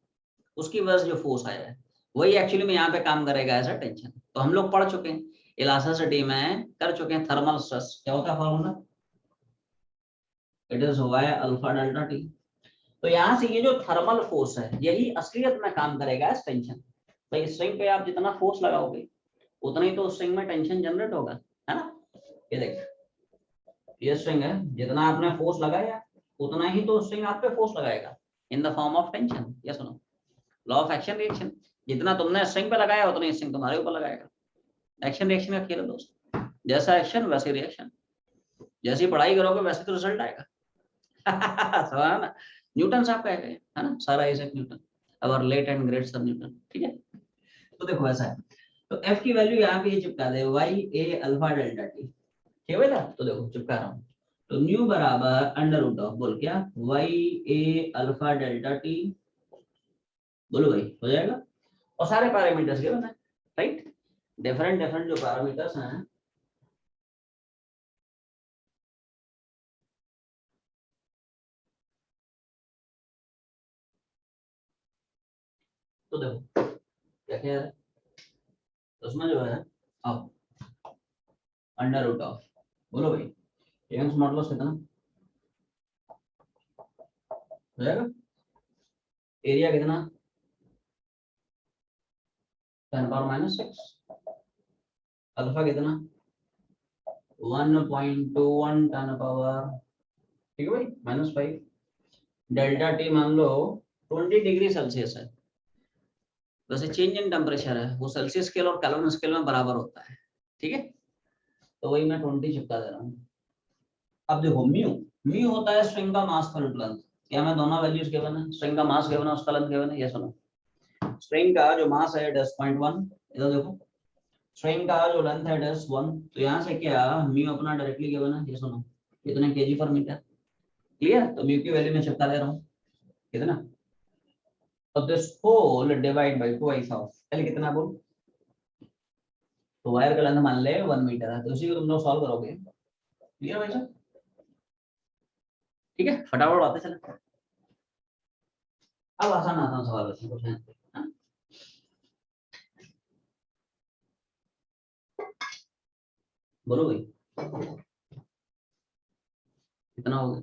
उसकी वजह से जो फोर्स आया है वही एक्चुअली में यहाँ पे काम करेगा एज अ टेंशन। तो हम लोग पढ़ चुके हैं इलास्टिसिटी में, कर चुके हैं थर्मल स्ट्रेस क्या होता है formula, it is y alpha delta t। तो यहाँ से ये जो थर्मल फोर्स है यही असलियत में काम करेगा एज टेंशन। भाई स्ट्रिंग पे आप जितना फोर्स लगाओगे उतना ही तो स्ट्रिंग में टेंशन जनरेट होगा, है ना। ये देख, ये स्ट्रिंग है, जितना आपने फोर्स लगाया उतना ही तो स्ट्रिंग आप पे फोर्स लगाएगा in the form of tension. ये सुनो, लॉ ऑफ एक्शन रिएक्शन, जितना तुमने स्ट्रिंग पे लगाया उतना ही स्ट्रिंग तुम्हारे ऊपर लगाएगा। एक्शन रिएक्शन का खेल है दोस्त, जैसा एक्शन वैसे रिएक्शन, जैसी पढ़ाई करोगे वैसे तो रिजल्ट आएगा समझा ना। न्यूटन साहब कह गए है ना, sir Isaac Newton, our late and great sir Newton, ठीक है। तो देखो ऐसा है, तो f की वैल्यू यहाँ पे ये चिपका दे y a alpha delta t, ठीक है बेटा। तो देखो चिपका रहा हूँ, तो न्यू बराबर अंडर रूट ऑफ, बोल क्या, y a alpha delta t, बोलो भाई हो जाएगा। और सारे पैरामीटर्स गिवन है, राइट, डिफरेंट डिफरेंट जो पैरामीटर्स हैं तो देखो क्या क्या है उसमें जो है, अब अंडर रूट ऑफ, बोलो भाई यंग्स मॉडुलस कितना हो जाएगा, एरिया कितना 10⁻⁻⁶, अल्फा कितना 1.21 10⁻, ठीक है भाई, -5, डेल्टा टी मान लो 20 डिग्री सेल्सियस है, वैसे चेंज इन टेम्परेचर है वो सेल्सियस स्केल और केल्विन स्केल में बराबर होता है, ठीक है। तो वही मैं 20 चिपका दे रहा हूँ। अब देखो म्यू, म्यू होता है स्ट्रिंग का मास पर लेंथ, क्या मैं दोनों वैल्यूज गिवन है, स्ट्रिंग का मास गिवन है उसका लेंथ गिवन है। ये सुनो, स्ट्रिंग का जो मास है 10.1, इधर देखो स्ट्रिंग का जो लेंथ है 1, तो यहाँ से क्या म्यू अपना डायरेक्टली गिवन है, ये सुनो कितने kg/मीटर, क्लियर। तो म्यू की वैल्यू मैं चिपका दे रहा हूँ कितना, तो this whole divide by twice of L, कितना बोल, तो वायर का लेंथ मान ले 1 मीटर है, तो उसी को तुम लोग सॉल्व करोगे, क्लियर भाई साहब, ठीक है। फटाफट बातें चले, अब आसान आसान सवाल बच्चों को है, बोलो भाई कितना हो गया,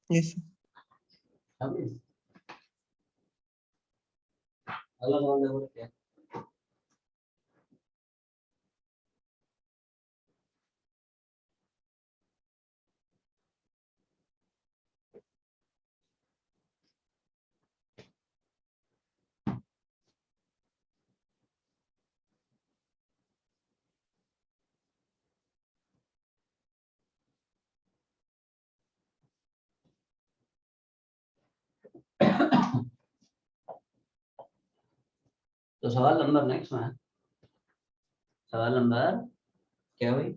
यस अगला सवाल देखो क्या, तो सवाल नंबर नेक्स्ट में है, सवाल नंबर क्या भाई,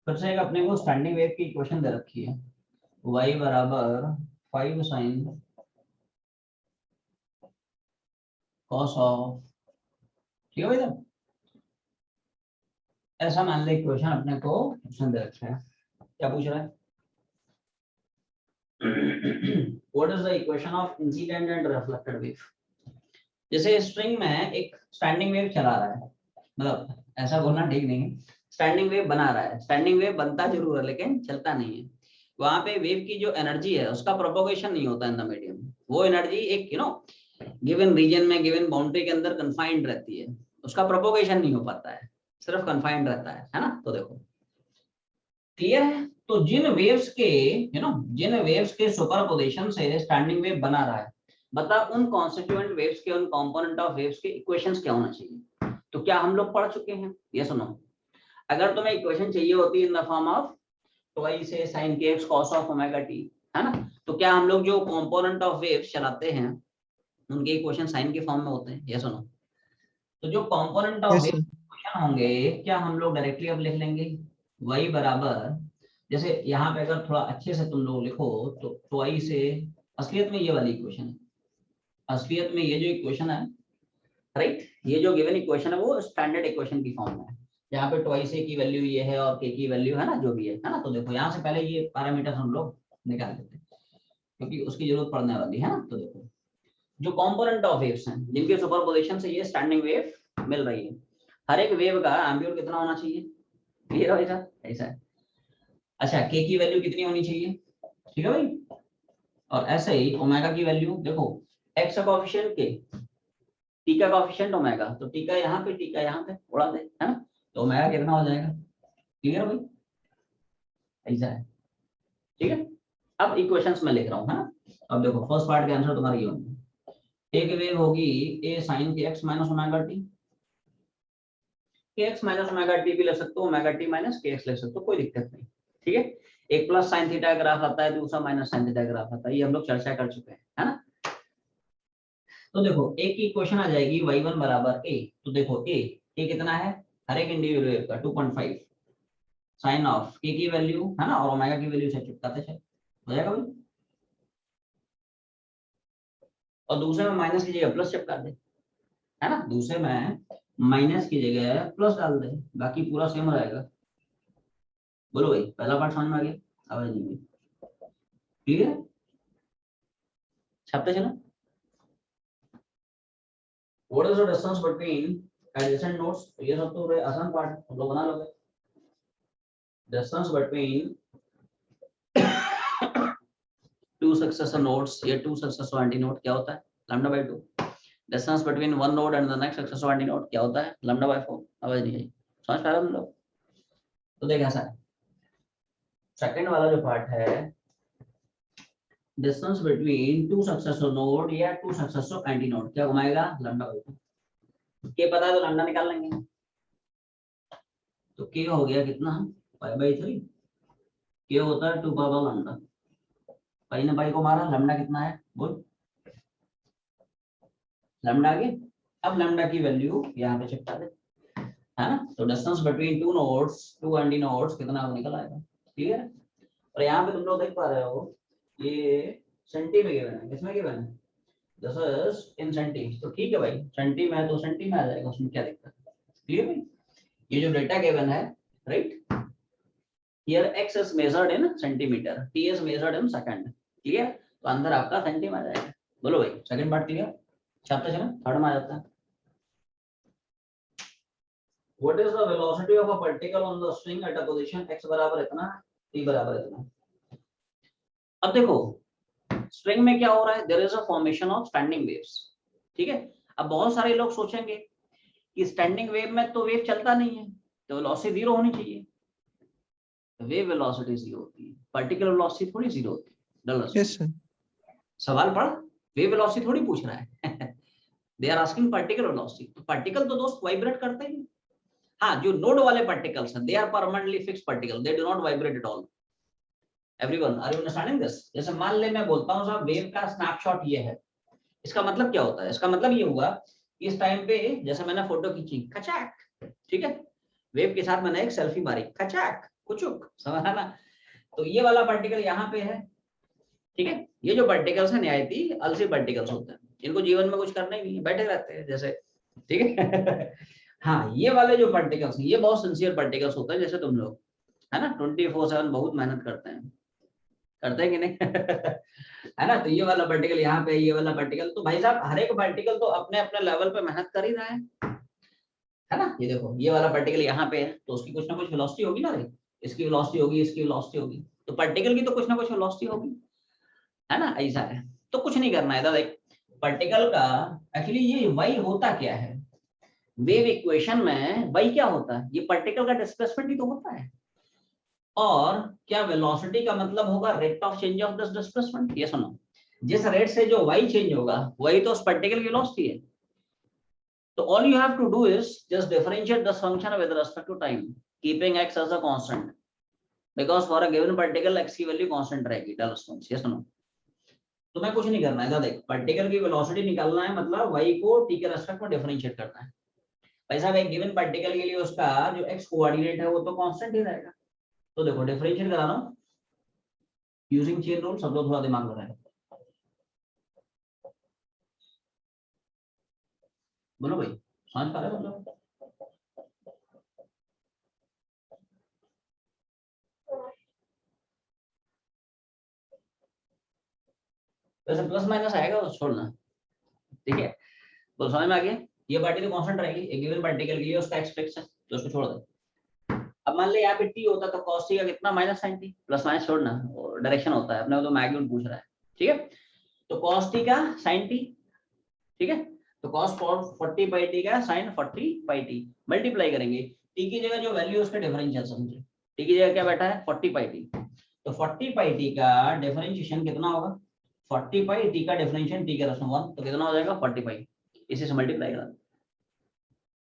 फिर से एक अपने को स्टैंडिंग वेव की इक्वेशन दे रखी है, y बराबर 5 sin cos ऑफ, ठीक है भाई साहब, ऐसा मान ले इक्वेशन अपने को क्वेश्चन दे रखा है, क्या पूछ रहा है what is the equation of incident and reflected wave. जैसे स्ट्रिंग में एक स्टैंडिंग वेव चला रहा है, मतलब ऐसा बोलना ठीक नहीं है, स्टैंडिंग वेव बना रहा है, स्टैंडिंग वेव बनता जरूर है लेकिन चलता नहीं है, वहां पे वेव की जो एनर्जी है उसका प्रोपोगेशन नहीं होता इन द मीडियम, वो एनर्जी एक गिवन रीजन में गिवन बाउंड्री के अंदर कन्फाइंड रहती है, उसका प्रोपोगेशन नहीं हो पाता है, सिर्फ कन्फाइंड रहता है ना। तो देखो क्लियर है, तो जिन वेव्स के जिन वेव्स के सुपरपोजिशन से स्टैंडिंग वेव बना रहा है, बता उन कॉन्स्टिट्यूएंट वेव्स के, उन कंपोनेंट ऑफ वेव्स के इक्वेशंस क्या होना चाहिए। तो क्या हम लोग पढ़ चुके हैं, ये सुनो। अगर तुम्हें इक्वेशन चाहिए होती in the form of twice sin kx cos of omega t, है ना, तो क्या हम लोग जो कंपोनेंट ऑफ वेव्स चलाते हैं उनके इक्वेशन साइन के फॉर्म में होते हैं, ये सुनो। तो जो component of yes waves sir. Equation होंगे, क्या हम लोग डायरेक्टली अब लिख लेंगे y बराबर, जैसे यहाँ पे अगर थोड़ा अच्छे से तुम लोग लिखो तो ट्वाइस से, असलियत में ये वाली इक्वेशन है, असलियत में ये जो इक्वेशन है, राइट, ये जो गिवन इक्वेशन है वो स्टैंडर्ड इक्वेशन की फॉर्म में है। यहाँ पे ट्वाइस ए की वैल्यू ये है और के की वैल्यू है ना, जो भी है ना। तो देखो यहाँ से पहले ये पैरामीटर हम लोग निकाल देते हैं क्योंकि उसकी जरूरत पड़ने वाली है ना। तो देखो जो कंपोनेंट ऑफ वेव्स हैं जिनके सुपरपोजिशन से ये स्टैंडिंग वेव मिल रही है, हर एक वेव का एम्पलीट्यूड कितना होना चाहिए, क्लियर है ऐसा, ऐसा है। अच्छा, के की वैल्यू कितनी होनी चाहिए, ठीक है भाई। और ऐसे ही ओमेगा की वैल्यू देखो, एक्स का कोएफिशिएंट के, टी का कोएफिशिएंट ओमेगा, तो टी का यहाँ पे, टी का यहाँ पे उड़ा दे, है ना, तो ओमेगा कितना हो जाएगा, क्लियर भाई, ऐसा है, ठीक है। अब इक्वेशंस में लिख रहा हूँ, है ना। अब देखो फर्स्ट पार्ट के आंसर तुम्हारे ये होंगे। एक वेव होगी ए साइन के एक्स माइनस ओमेगा टी, के एक्स माइनस ओमेगा टी भी लिख सकते हो, ओमेगा टी माइनस के एक्स लिख सकते हो, कोई दिक्कत नहीं, ठीक है। एक प्लस साइन थीटा ग्राफ आता है, दूसरा माइनस साइन थीटा ग्राफ आता है, ये हम लोग चर्चा कर चुके हैं, है ना। तो देखो एक की इक्वेशन आ जाएगी y1 बराबर a, तो देखो a कितना है, हर एक इंडिविजुअल वेव का 2.5 साइन ऑफ के की वैल्यू, है ना, और ओमेगा की वैल्यू से चिपकाते चल, हो जाएगा भाई। और दूसरे में माइनस की जगह प्लस चिपका दे, है ना, दूसरे में माइनस की जगह प्लस डाल दे, बाकी पूरा सेम रहेगा। बोलो भाई, पहला पार्ट समझ में आ गया, आवाज नहीं, क्लियर, छापते चलो। What is the distance between adjacent nodes, ये सब तो आसान पार्ट हम लोग बना लोगे। Distance between to successor nodes या टू सक्सेसर एंटी नोड क्या होता है, lambda by 2। Distance between one node and the next successor anti node क्या होता है, लैम्डा बाय 4। आवाज नहीं आई, समझ पा रहे हो हम लोग। तो देख ऐसा है, सेकंड वाला जो पार्ट है, distance between to successor node या टू सक्सेसर एंटी नोड क्या घुमाएगा, लैम्डा बाय 2। के पता है तो लैम्डा निकाल लेंगे, तो के हो गया कितना, पाई बाय 3, के होता है 2 पाई बाय लैम्डा, पाई ने पाई को मारा, लैम्डा कितना है बोल, लैम्डा आगे। अब लैम्डा की वैल्यू यहाँ पे चिपका दे, है ना, तो distance between two nodes, two anti nodes कितना निकल आएगा, क्लियर। और यहाँ पे तुम लोग देख पा रहे हो ये सेंटी में गिवन है, किसमें गिवन है, दिस इज इन सेंटी, तो ठीक है भाई, सेंटी में है तो सेंटी में आ जाएगा, उसमें क्या दिक्कत है, क्लियर भाई। ये जो डेटा गिवन है, right, here x is measured in centimeter, t is measured in second, clear. तो अंदर आपका सेंटी में आ जाएगा। बोलो भाई, सेकंड पार्ट क्लियर, छापते चलो, थर्ड में आ जाता है। What is the velocity of a particle on the string at a position x बराबर इतना, t बराबर इतना। अब देखो स्ट्रिंग में क्या हो रहा है, there is a formation of standing waves, ठीक है। अब बहुत सारे लोग सोचेंगे कि स्टैंडिंग वेव में तो वेव चलता नहीं है, तो वेलोसिटी जीरो होनी चाहिए, वेव वेलोसिटी जीरो होती है, पार्टिकुलर वेलोसिटी थोड़ी जीरो होती है। Dull yes sir. सवाल पढ़, वेव वेलोसिटी थोड़ी पूछ रहा है they are asking particular velocity, तो पार्टिकल तो दोस्त वाइब्रेट करते हैं। हाँ, जो नोड वाले पार्टिकल्स हैं, they are permanently fixed particle, they do not vibrate at all. Everyone are you understanding this. जैसे मान ले मैं बोलता हूँ साहब वेव का स्नैपशॉट ये है, इसका मतलब क्या होता है, इसका मतलब ये हुआ इस टाइम पे जैसे मैंने फोटो खींची खचाक, ठीक है, वेव के साथ मैंने एक सेल्फी मारी खचाक कुचुक, समझा ना। तो ये वाला पार्टिकल यहाँ पे है, ठीक है, ये जो पार्टिकल्स है निहायती अलसी पार्टिकल्स होते हैं, इनको जीवन में कुछ करना ही नहीं है, बैठे रहते हैं जैसे, ठीक है हाँ, ये वाले जो पार्टिकल्स हैं ये बहुत सिंसियर पार्टिकल्स होते हैं, जैसे तुम लोग, है ना, 24/7 बहुत मेहनत करते हैं, करते हैं कि नहीं है ना। तो ये वाला पार्टिकल यहाँ पे, ये वाला पार्टिकल, तो भाई साहब हर एक पार्टिकल तो अपने अपने लेवल पे मेहनत कर ही रहा है ना। ये देखो ये वाला पार्टिकल यहाँ पे है, तो उसकी कुछ ना कुछ वेलोसिटी होगी ना भाई, इसकी वेलोसिटी होगी, इसकी वेलोसिटी होगी, तो पार्टिकल की तो कुछ ना कुछ वेलोसिटी होगी, है ना, ऐसा है। तो कुछ नहीं करना है दादा, पार्टिकल का एक्चुअली ये वाई होता क्या है, वेव इक्वेशन में वाई क्या होता है, ये पार्टिकल का डिस्प्लेसमेंट ही तो होता है। और क्या वेलोसिटी का मतलब होगा rate of change of this displacement? ये सुनो, जिस रेट से जो y चेंज होगा वही तो उस पर्टिकुलर की वेलोसिटी है। तो all you have to do is just differentiate this function with respect to time, keeping x as a constant, because for a given particle x की वैल्यू कांस्टेंट रहेगी। डेल स्टोन्स, यस नो? तुम्हें कुछ नहीं करना है, इधर देख, पार्टिकल की वेलोसिटी निकालना है, मतलब y को t के रेस्पेक्ट में डिफरेंशिएट करना है। भाई साहब, एक गिवन पार्टिकल के लिए उसका जो x कोऑर्डिनेट है वो तो कांस्टेंट ही रहेगा। तो देखो डिफरेंशिएट करा रहा हूं यूजिंग चेन रूल, सब लोग थोड़ा दिमाग लगाएं। बोलो भाई, समझ पा रहे हो मतलब? वैसे प्लस माइनस आएगा तो छोड़ना, ठीक है? तो समझ में आ गया? ये पार्टी तो कांस्टेंट रहेगी, एक गिवन पार्टिकल के लिए उसका x फिक्स है तो उसको छोड़ दे। अब मान ले यहाँ पे t होता तो cos t का कितना minus sine t, plus minus छोड़ना, डायरेक्शन होता है अपने को, तो मैग्नीट्यूड पूछ रहा है, ठीक है? तो cos t का sin t, ठीक है? तो cos 40 पाई t का sin 40 पाई t मल्टीप्लाई करेंगे, t की जगह जो वैल्यू उसका डिफरेंशियल समझे, t की जगह क्या बैठा है 40 पाई t, तो 40 पाई t का डिफरेंशिएशन कितना होगा? 40 पाई t का डिफरेंशिएशन t के रेशनल 1, तो कितना हो जाएगा 40 पाई, इसी से मल्टीप्लाई करा।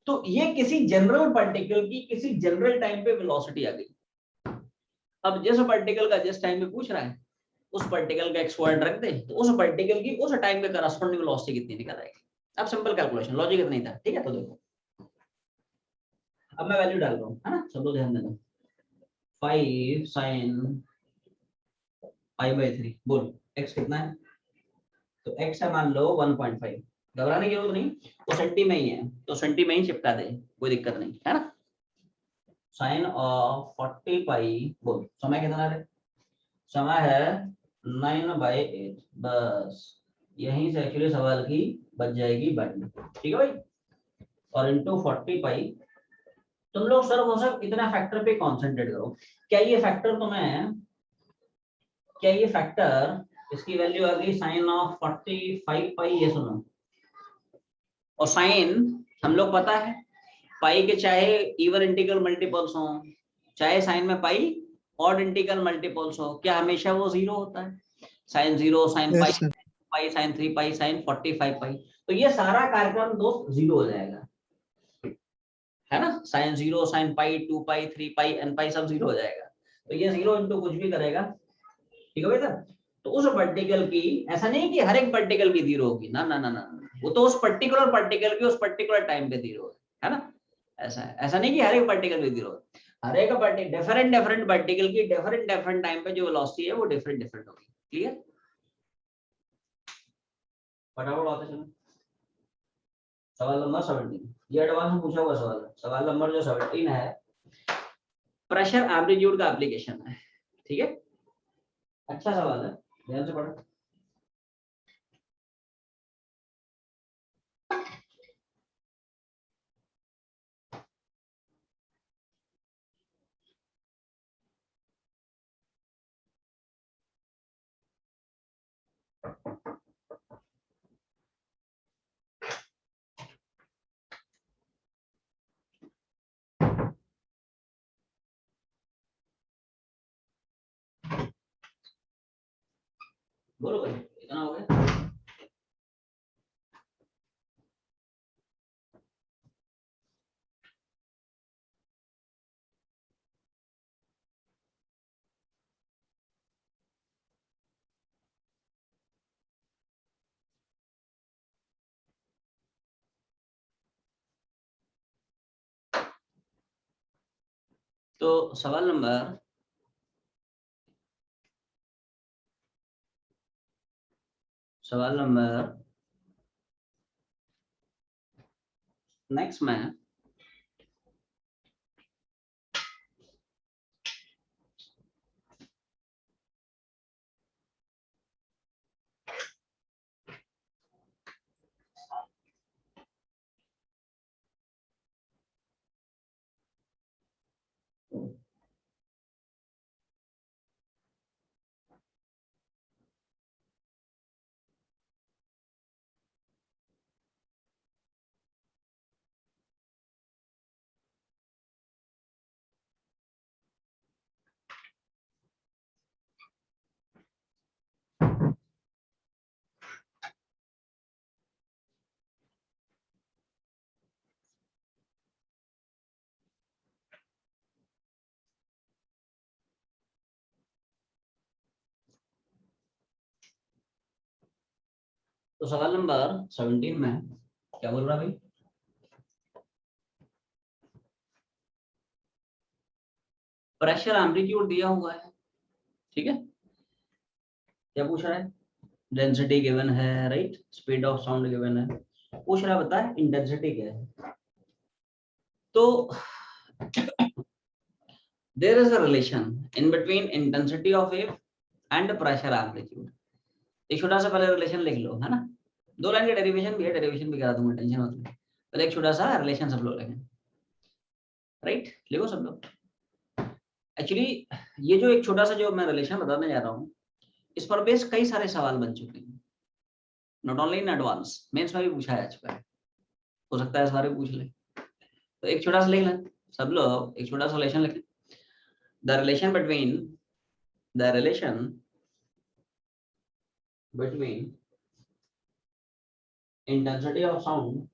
तो ये किसी जनरल पार्टिकल की किसी जनरल टाइम पे वेलोसिटी आ गई। अब जिस पार्टिकल का जिस टाइम पे पूछ रहा है उस पार्टिकल का एक्स कोऑर्डिनेट रख दे, तो उस पार्टिकल की उस टाइम पे करस्पॉन्डिंग वेलोसिटी कितनी निकल आएगी। अब सिंपल कैलकुलेशन, लॉजिक इतना ही था, ठीक है? तो देखो अब मैं वैल्यू डाल रहा हूँ, है ना? सब लोग ध्यान देना। 5 sin π/3, बोल x कितना है? तो x है मान लो 1.5, घबराने की जरूरत नहीं, वो सेंटी में ही है तो सेंटी में ही चिपका दे, कोई दिक्कत नहीं है ना? साइन ऑफ 40 पाई, बोल समय कितना है? समय है 9/8, बस यहीं से एक्चुअली सवाल की बच जाएगी बारी, ठीक है भाई? और इनटू 40 पाई, तुम लोग सर वो सब इतना फैक्टर पे कंसंट्रेट करो। क्या ये फैक्टर तुम्हें, क्या ये फैक्टर, इसकी वैल्यू आ गई साइन ऑफ 45 पाई, ये सुनो। और साइन हम लोग पता है पाई के चाहे इवन इंटीग्रल मल्टीपल्स हो, चाहे साइन में पाई ऑड इंटीग्रल मल्टीपल्स हो, क्या हमेशा वो जीरो होता है? Sine 0, sine pi, yes sir. Pi sine 3 पाई, साइन 45 पाई, तो ये सारा कार्यक्रम दोस्त जीरो हो जाएगा, है ना? साइन 0, साइन पाई, 2 पाई, 3 पाई, एन पाई सब जीरो हो जाएगा। तो ये जीरो इंटू कुछ भी करेगा, ठीक है बेटा? तो उस पार्टिकल की, ऐसा नहीं कि हर एक पार्टिकल की जीरो होगी, ना ना ना ना, वो तो उस पर्टिकुलर पार्टिकल की उस पर्टिकुलर टाइम पे जीरो है ना? ऐसा है, ऐसा नहीं कि हर एक पार्टिकल पे जीरो, हर एक पार्टिकल डिफरेंट डिफरेंट पार्टिकल की डिफरेंट डिफरेंट टाइम पे जो वेलोसिटी है वो डिफरेंट डिफरेंट होगी। क्लियर? फटाफट आते चलो। सवाल नंबर 17, ये एडवांस में पूछा हुआ सवाल है। सवाल नंबर जो 17 है, प्रेशर एम्पलीट्यूड का एप्लीकेशन है, ठीक है? अच्छा सवाल है, ध्यान से पढ़ो। बोलो भाई, इतना हो गया? तो सवाल नंबर नेक्स्ट में, तो सवाल नंबर 17 में क्या बोल रहा भाई? प्रेशर एम्पलीट्यूड दिया हुआ है, ठीक है। क्या पूछ रहा है? डेंसिटी गिवन है, right, speed of sound given है, पूछ रहा है बता इंटेंसिटी क्या है। तो there is a relation in between intensity of wave and pressure amplitude। एक छोटा सा पहले रिलेशन लिख लो, है ना, 2 लाइन के डेरिवेशन भी है, डेरिवेशन भी करा दूंगा, टेंशन मत लो, पहले एक छोटा सा रिलेशन सब लोग लिखें, राइट, लिखो सब लोग। एक्चुअली ये जो एक छोटा सा जो मैं रिलेशन बताने जा रहा हूँ, इस पर बेस कई सारे सवाल बन चुके हैं, not only in advance, mains में भी पूछा जा चुका है, हो सकता है इस बार भी पूछ ले। तो एक छोटा सा लिख लें सब लोग, एक छोटा सा रिलेशन लिखें, the relation between intensity of sound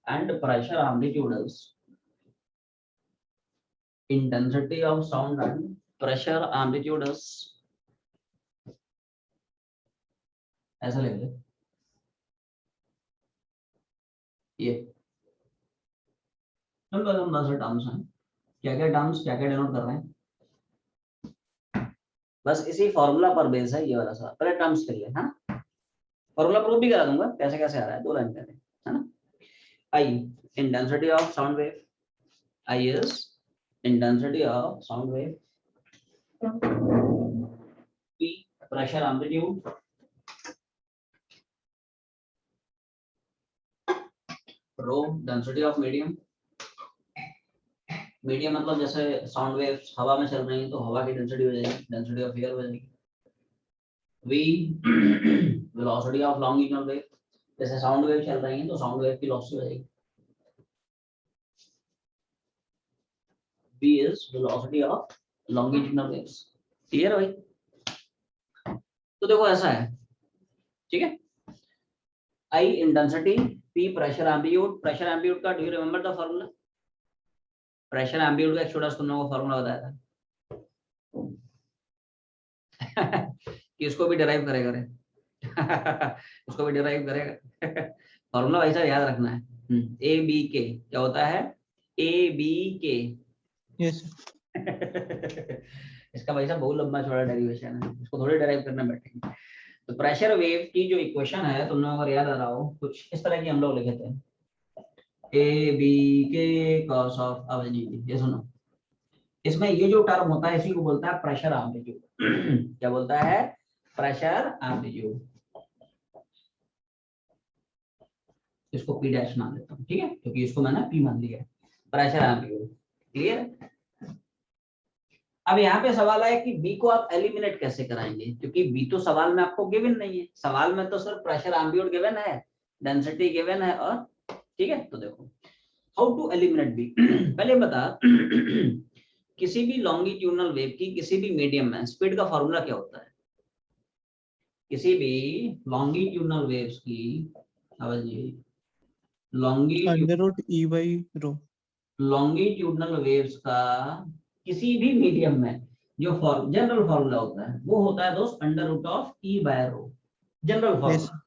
and pressure amplitudes, intensity of sound and pressure amplitudes, ऐसा लिख ले ये टर्म्स हैं, क्या क्या टर्म्स क्या क्या डिनोट कर रहे हैं, बस इसी फॉर्मूला पर बेस है ये वाला सवाल। पहले टर्म्स के लिए, है ना, फॉर्मूला प्रूफ भी करा दूंगा कैसे कैसे आ रहा है, 2 लाइन पहले, है ना। I, intensity of sound wave, I is intensity of sound wave, P, pressure amplitude, rho, density of medium, medium मतलब जैसे साउंड वेव्स हवा में चल रही हैं तो हवा की डेंसिटी हो जाएगी, डेंसिटी ऑफ एयर हो जाएगी। V, velocity of longitudinal wave, जैसे साउंड वेव चल रही हैं तो साउंड वेव की वेलोसिटी हो जाएगी। V is velocity of longitudinal waves। Clear भाई? तो देखो ऐसा है, ठीक है, I intensity, P pressure amplitude, pressure amplitude का do you remember the formula? Pressure amplitude का एक छोटा सा तुम लोगों को फॉर्मूला बताया था कि इसको भी डिराइव करेगा रे इसको भी डिराइव करेगा फॉर्मूला वैसा याद रखना है, ए बी के क्या होता है, ए बी के, यस इसका वैसा बहुत लंबा चौड़ा डेरिवेशन है, इसको थोड़ी डिराइव करने बैठेंगे। तो प्रेशर वेव की जो इक्वेशन है तुम लोगों को अगर याद आ रहा हो कुछ इस तरह की हम लोग लिखे थे, ए बी के कॉस ऑफ, अब ये सुनो, इसमें ये जो टर्म होता है इसी को बोलता है प्रेशर एम्पलीट्यूड क्या बोलता है? Pressure amplitude. इसको पी डैश मान लेता हूँ, ठीक है, क्योंकि इसको मैंने पी मान लिया, प्रेशर एम्पलीट्यूड। क्लियर? अब यहाँ पे सवाल है कि बी को आप एलिमिनेट कैसे कराएंगे, क्योंकि बी तो सवाल में आपको गिवन नहीं है, सवाल में तो सिर्फ प्रेशर एम्पलीट्यूड गिवन है, डेंसिटी गिवन है, और ठीक है। तो देखो हाउ टू एलिमिनेट बी पहले बता किसी भी लॉन्गिट्यूडनल वेव की किसी भी मीडियम में स्पीड का फॉर्मूला क्या होता है? किसी भी लॉन्गिट्यूडनल वेव्स की लॉन्गिट्यूडनल वेव्स का किसी भी मीडियम में जो जनरल फॉर्मूला होता है वो होता है दोस्त under root of E by rho, general formula.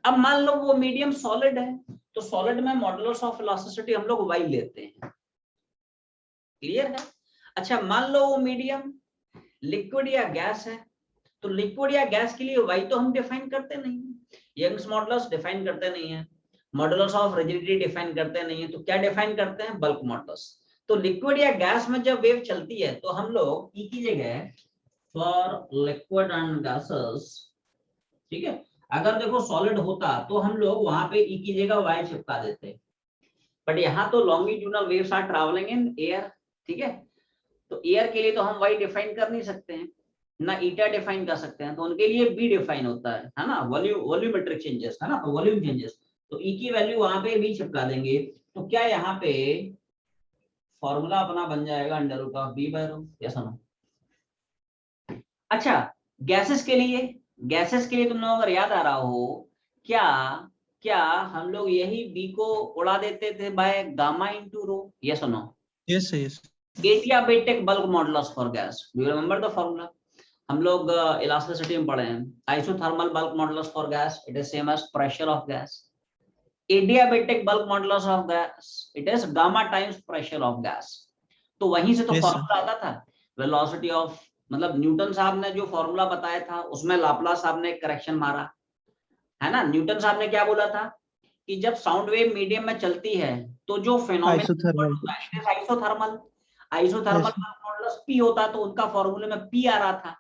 अब मान लो वो मीडियम सॉलिड है तो सॉलिड में मॉडुलस ऑफ वेलोसिटी हम लोग y लेते हैं। क्लियर है? अच्छा मान लो वो मीडियम लिक्विड या गैस है तो लिक्विड या गैस के लिए y तो हम डिफाइन करते नहीं है, यंग्स मॉडुलस डिफाइन करते नहीं है, मॉडुलस ऑफ रिजिडिटी डिफाइन करते नहीं है, तो क्या डिफाइन करते हैं? Bulk modulus. तो लिक्विड या गैस में जब वेव चलती है तो हम लोग ई की जगह फॉर लिक्विड एंड गैसेस, ठीक है, अगर देखो सॉलिड होता तो हम लोग वहां पे ई की जगह वाई चिपका देते, बट यहाँ तो longitudinal waves are travelling in air, ठीक है, तो एयर के लिए तो हम वाई डिफाइन कर नहीं सकते हैं, ना ईटा डिफाइन कर सकते हैं, तो उनके लिए बी डिफाइन होता है ना, वॉल्यूमेट्रिक चेंजेस, है ना, वॉल्यूम चेंजेस, तो ई की वैल्यू वहां पे भी चिपका देंगे। तो क्या यहाँ पे फॉर्मूला अपना बन जाएगा under root of B by rho, या सुनो। अच्छा गैसेस के लिए तुम लोगों को याद आ रहा हो क्या हम लोग यही बी को उड़ा देते थे बाय गामा इनटू रो, या सुनो। Yes yes adiabatic bulk modulus for gas, do you remember the formula? हम लोग इलास्टिसिटी में पढ़े हैं, isothermal bulk modulus for gas it is same as pressure of gas, adiabatic bulk modulus of gas it is gamma times pressure of gas. तो वहीं से तो Yes, sir. Formula आता था वेलोसिटी ऑफ, मतलब न्यूटन साहब ने जो फॉर्मूला बताया था उसमें लाप्लास साहब ने एक करेक्शन मारा है ना। न्यूटन साहब ने क्या बोला था कि जब साउंड वेव मीडियम में चलती है तो जो phenomena Isothermal. Isothermal, isothermal Yes. Modulus P होता तो उनका फॉर्मूले में पी आ रहा था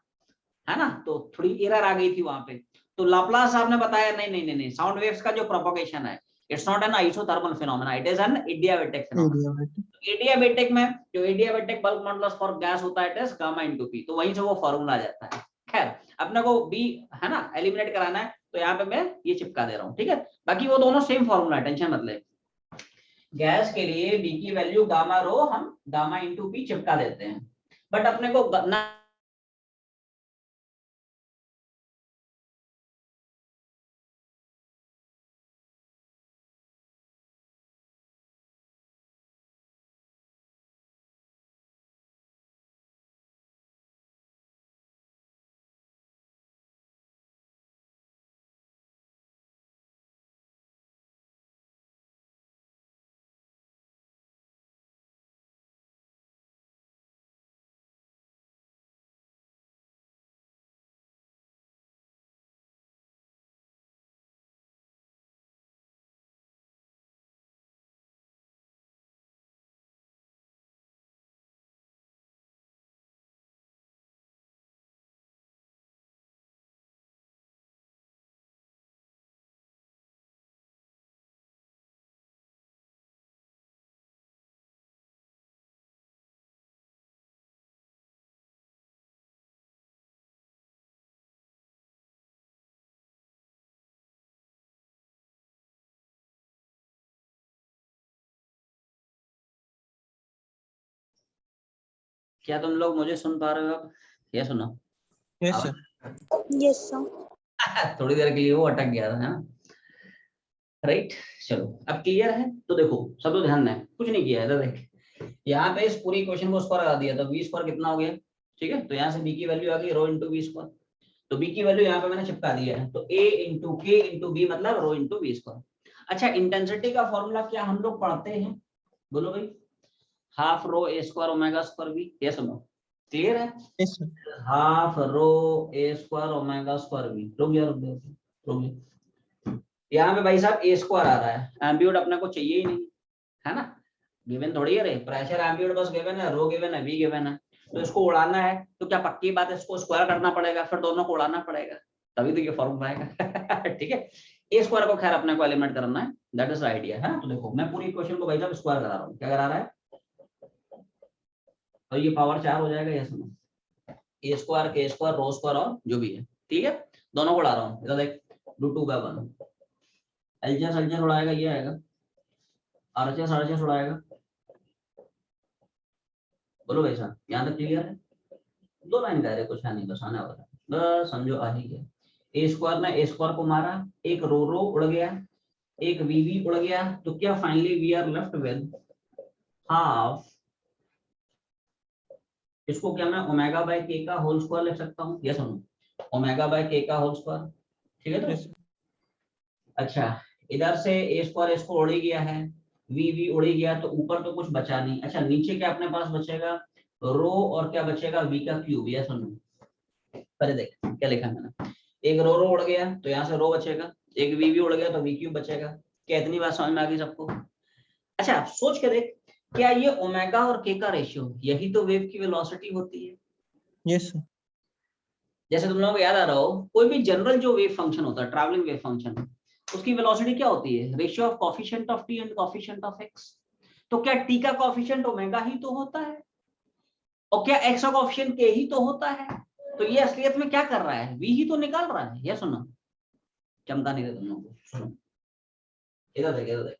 है ना, तो थोड़ी एरर आ गई थी वहां पे। तो लाप्लास साहब ने बताया नहीं नहीं नहीं नहीं, साउंड वेव्स का जो प्रोपगेशन है it's not an isothermal phenomena, it is an adiabatic phenomena. Adiabatic. Adiabatic में जो adiabatic bulk modulus for gas होता है it is gamma into P, तो वहीं से वो फॉर्मूला आ जाता है। खैर अपने को बी है ना एलिमिनेट कराना है, तो यहाँ पे मैं ये चिपका दे रहा हूँ, ठीक है। बाकी वो दोनों सेम फॉर्मूला है, टेंशन मत ले। गैस के लिए बी की वैल्यू गामा रो हम गामा इंटू पी चिपका देते हैं, बट अपने को ना क्या तुम लोग मुझे सुन पा रहे हो अब? ये सुनो। Yes, sir. Yes, sir. थोड़ी देर के लिए वो अटक गया था है ना, राइट। चलो अब क्लियर है, तो देखो सब लोग ध्यान दें, कुछ नहीं किया है इधर देख, यहाँ पे इस पूरी क्वेश्चन को स्क्वायर लगा दिया, तो बी स्क्वायर कितना हो गया, ठीक है। तो यहाँ से बी की वैल्यू आ गई रो इंटू बी स्क्वायर, तो बी की वैल्यू यहाँ पे मैंने चिपका दिया है, तो ए इंटू के इंटू बी मतलब रो इंटू बी स्क्वायर। अच्छा इंटेंसिटी का फॉर्मूला क्या हम लोग पढ़ते हैं, बोलो भाई, हाफ रो ए स्क्वायर ओमेगा स्क्वायर बी, ये सुनो क्लियर है, Yes, sir. हाफ रो ए स्क्वायर ओमेगा स्क्वायर बी। रुक गया रुक गया रुक गया, यहाँ पे भाई साहब ए स्क्वायर आ रहा है, एम्बिट्यूड अपने को चाहिए ही नहीं है ना, गिवन थोड़ी है रे, प्रेशर एम्बिट्यूड बस गिवन है, रो गिवन है, वी गिवन है, तो इसको उड़ाना है तो क्या पक्की बात है इसको स्क्वायर करना पड़ेगा, फिर दोनों को उड़ाना पड़ेगा, तभी तो ये फॉर्मूला आएगा ठीक है। ए स्क्वायर को खैर अपने को एलिमिनेट करना है, दैट इज द आइडिया है। तो देखो मैं पूरी इक्वेशन को भाई साहब स्क्वायर करा रहा हूँ, क्या करा रहा है, तो ये पावर 4 हो जाएगा, ये सुनो ए स्क्वायर के स्क्वायर रो स्क्वायर और जो भी है, ठीक है, दोनों को उड़ा रहा हूँ, इधर देख रूट 2/1 एलजीएस एलजीएस उड़ाएगा, ये आएगा आरएचएस आरएचएस उड़ाएगा। बोलो भाई साहब यहाँ तक क्लियर है, 2 लाइन कह रहे कुछ है नहीं, बस आने वाला है, बस समझो आ ही गया। ए स्क्वायर ने ए स्क्वायर को मारा, एक रो रो उड़ गया, एक वी उड़ गया, तो क्या finally we are left with half, इसको क्या मैं ओमेगा बाय के का होल स्क्वायर लिख सकता हूँ, ये सुनो ओमेगा बाय के का होल स्क्वायर, ठीक है। तो Yes, sir. अच्छा इधर से ए स्क्वायर इसको उड़ ही गया है, वी उड़ ही गया, तो ऊपर तो कुछ बचा नहीं। अच्छा नीचे क्या अपने पास बचेगा, रो और क्या बचेगा वी का क्यूब, ये सुनो पहले देख क्या लिखा मैंने, एक रो उड़ गया तो यहाँ से रो बचेगा, एक वी उड़ गया तो वी क्यूब बचेगा। क्या इतनी बात समझ में आ गई सबको? अच्छा सोच के देख, क्या ये ओमेगा और के का रेशियो यही तो वेव की वेलोसिटी होती है? Yes, sir. जैसे तुम लोगों को याद आ रहा हो, कोई भी जनरल जो वेव फंक्शन होता है, ट्रैवलिंग वेव फंक्शन, उसकी वेलोसिटी क्या होती है, ratio of coefficient of T and coefficient of x. तो क्या टी का कोएफिशिएंट ओमेगा ही तो होता है, और क्या एक्स का कोएफिशिएंट के ही तो होता है? तो ये असलियत में क्या कर रहा है, वी ही तो निकाल रहा है। ये सुनो चमका नहीं दे तुम लोगों को, सुनो इधर देख इधर देख,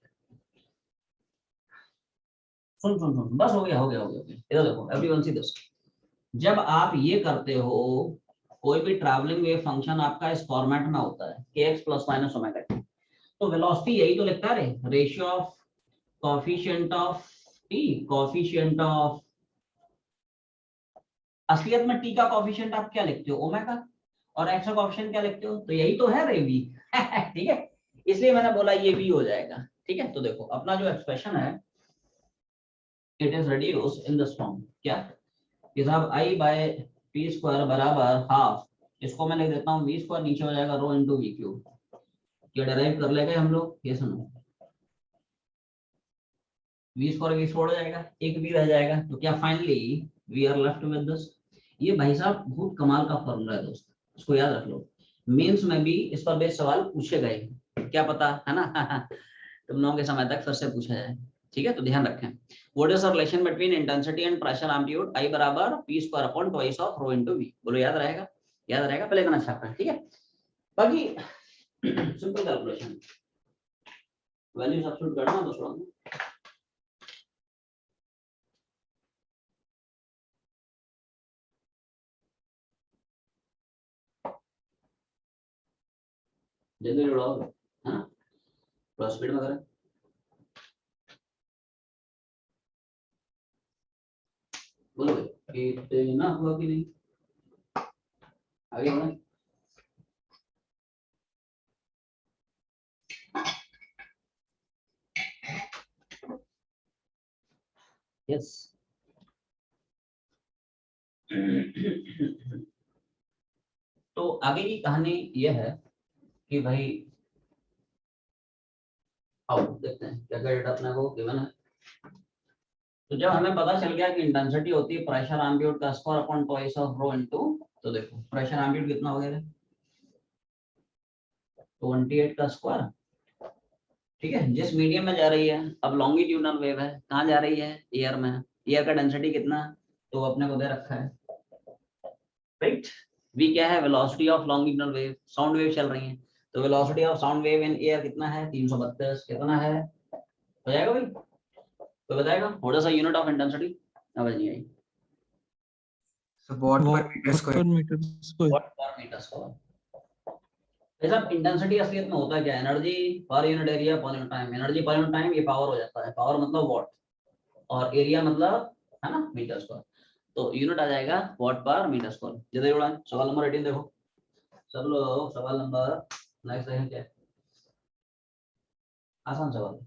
सुन सुन सुन, बस हो गया हो गया हो गया, इधर देखो एवरीवन सी दिस, जब आप ये करते हो कोई भी ट्रैवलिंग वेव फंक्शन आपका इस फॉर्मेट में होता है kx plus minus omega T, तो वेलोसिटी यही तो लिखता है, ratio of coefficient of T coefficient of असलियत में टी का कोएफिशिएंट आप क्या लिखते हो, ओमेगा, और एक्स का कोएफिशिएंट क्या लिखते हो, तो यही तो है रे बी। ठीक है, इसलिए मैंने बोला ये भी हो जाएगा। ठीक है, तो देखो अपना जो एक्सप्रेशन है it is reduce in this form, क्या कि साहब आई बाय पी स्क्वायर बराबर हाफ, इसको मैं लिख देता हूँ वी स्क्वायर, नीचे हो जाएगा रो इनटू वी क्यूब। ये डिराइव कर लेंगे हम लोग, ये सुनो, वी स्क्वायर वी छोड़ जाएगा, एक वी रह जाएगा, तो क्या finally we are left with this. ये भाई साहब बहुत कमाल का फॉर्मूला है दोस्त, इसको याद रख लो, मेंस में भी इस पर बेस्ड सवाल पूछे गए, क्या पता है ना। तुम लोगों के समय तक फिर से पूछा जाए। ठीक है, तो ध्यान रखें, what is the relation between intensity and pressure amplitude, I बराबर P square upon twice of rho into V. बोलो याद रहेगा, याद रहेगा, पहले इतना छापना। ठीक है, बाकी सिंपल कैलकुलेशन, वैल्यू सब्स्टिट्यूट करना दूसरा में। जल्दी जुड़ाओ, है ना, थोड़ा स्पीड में करें। बोलो भाई कितना हुआ कि नहीं, आगे बढ़े। यस तो आगे की कहानी यह है कि भाई आओ देखते हैं क्या क्या डेटा अपने को गिवन है। तो जब हमें पता चल गया कि इंटेंसिटी होती है प्रेशर एम्पलीट्यूड का square upon twice of rho into, तो देखो प्रेशर एम्पलीट्यूड कितना हो गया, 28 का स्क्वायर। ठीक है, जिस मीडियम में जा रही है, अब लॉन्गिट्यूडनल वेव है, कहाँ जा रही है, एयर में, एयर का डेंसिटी कितना, तो अपने को दे रखा है, राइट। वी क्या है, velocity of longitudinal wave, sound wave चल रही है, तो velocity of sound wave in air कितना है, 332, कितना है, हो जाएगा भाई, तो बताएगा थोड़ा सा यूनिट ऑफ इंटेंसिटी, समझ नहीं आई, वॉट पर मीटर स्क्वायर, मीटर स्क्वायर। वाट पर मीटर स्क्वायर। जैसा इंटेंसिटी असलियत में होता है क्या, एनर्जी पर unit area per unit time, energy पर यूनिट टाइम ये पावर हो जाता है, पावर मतलब वॉट, और एरिया मतलब है ना मीटर स्क्वायर, तो यूनिट आ जाएगा वाट पर मीटर स्क्वायर। जल्दी जोड़ा, सवाल नंबर 18 देखो सब लोग, सवाल नंबर नेक्स्ट है क्या, आसान सवाल।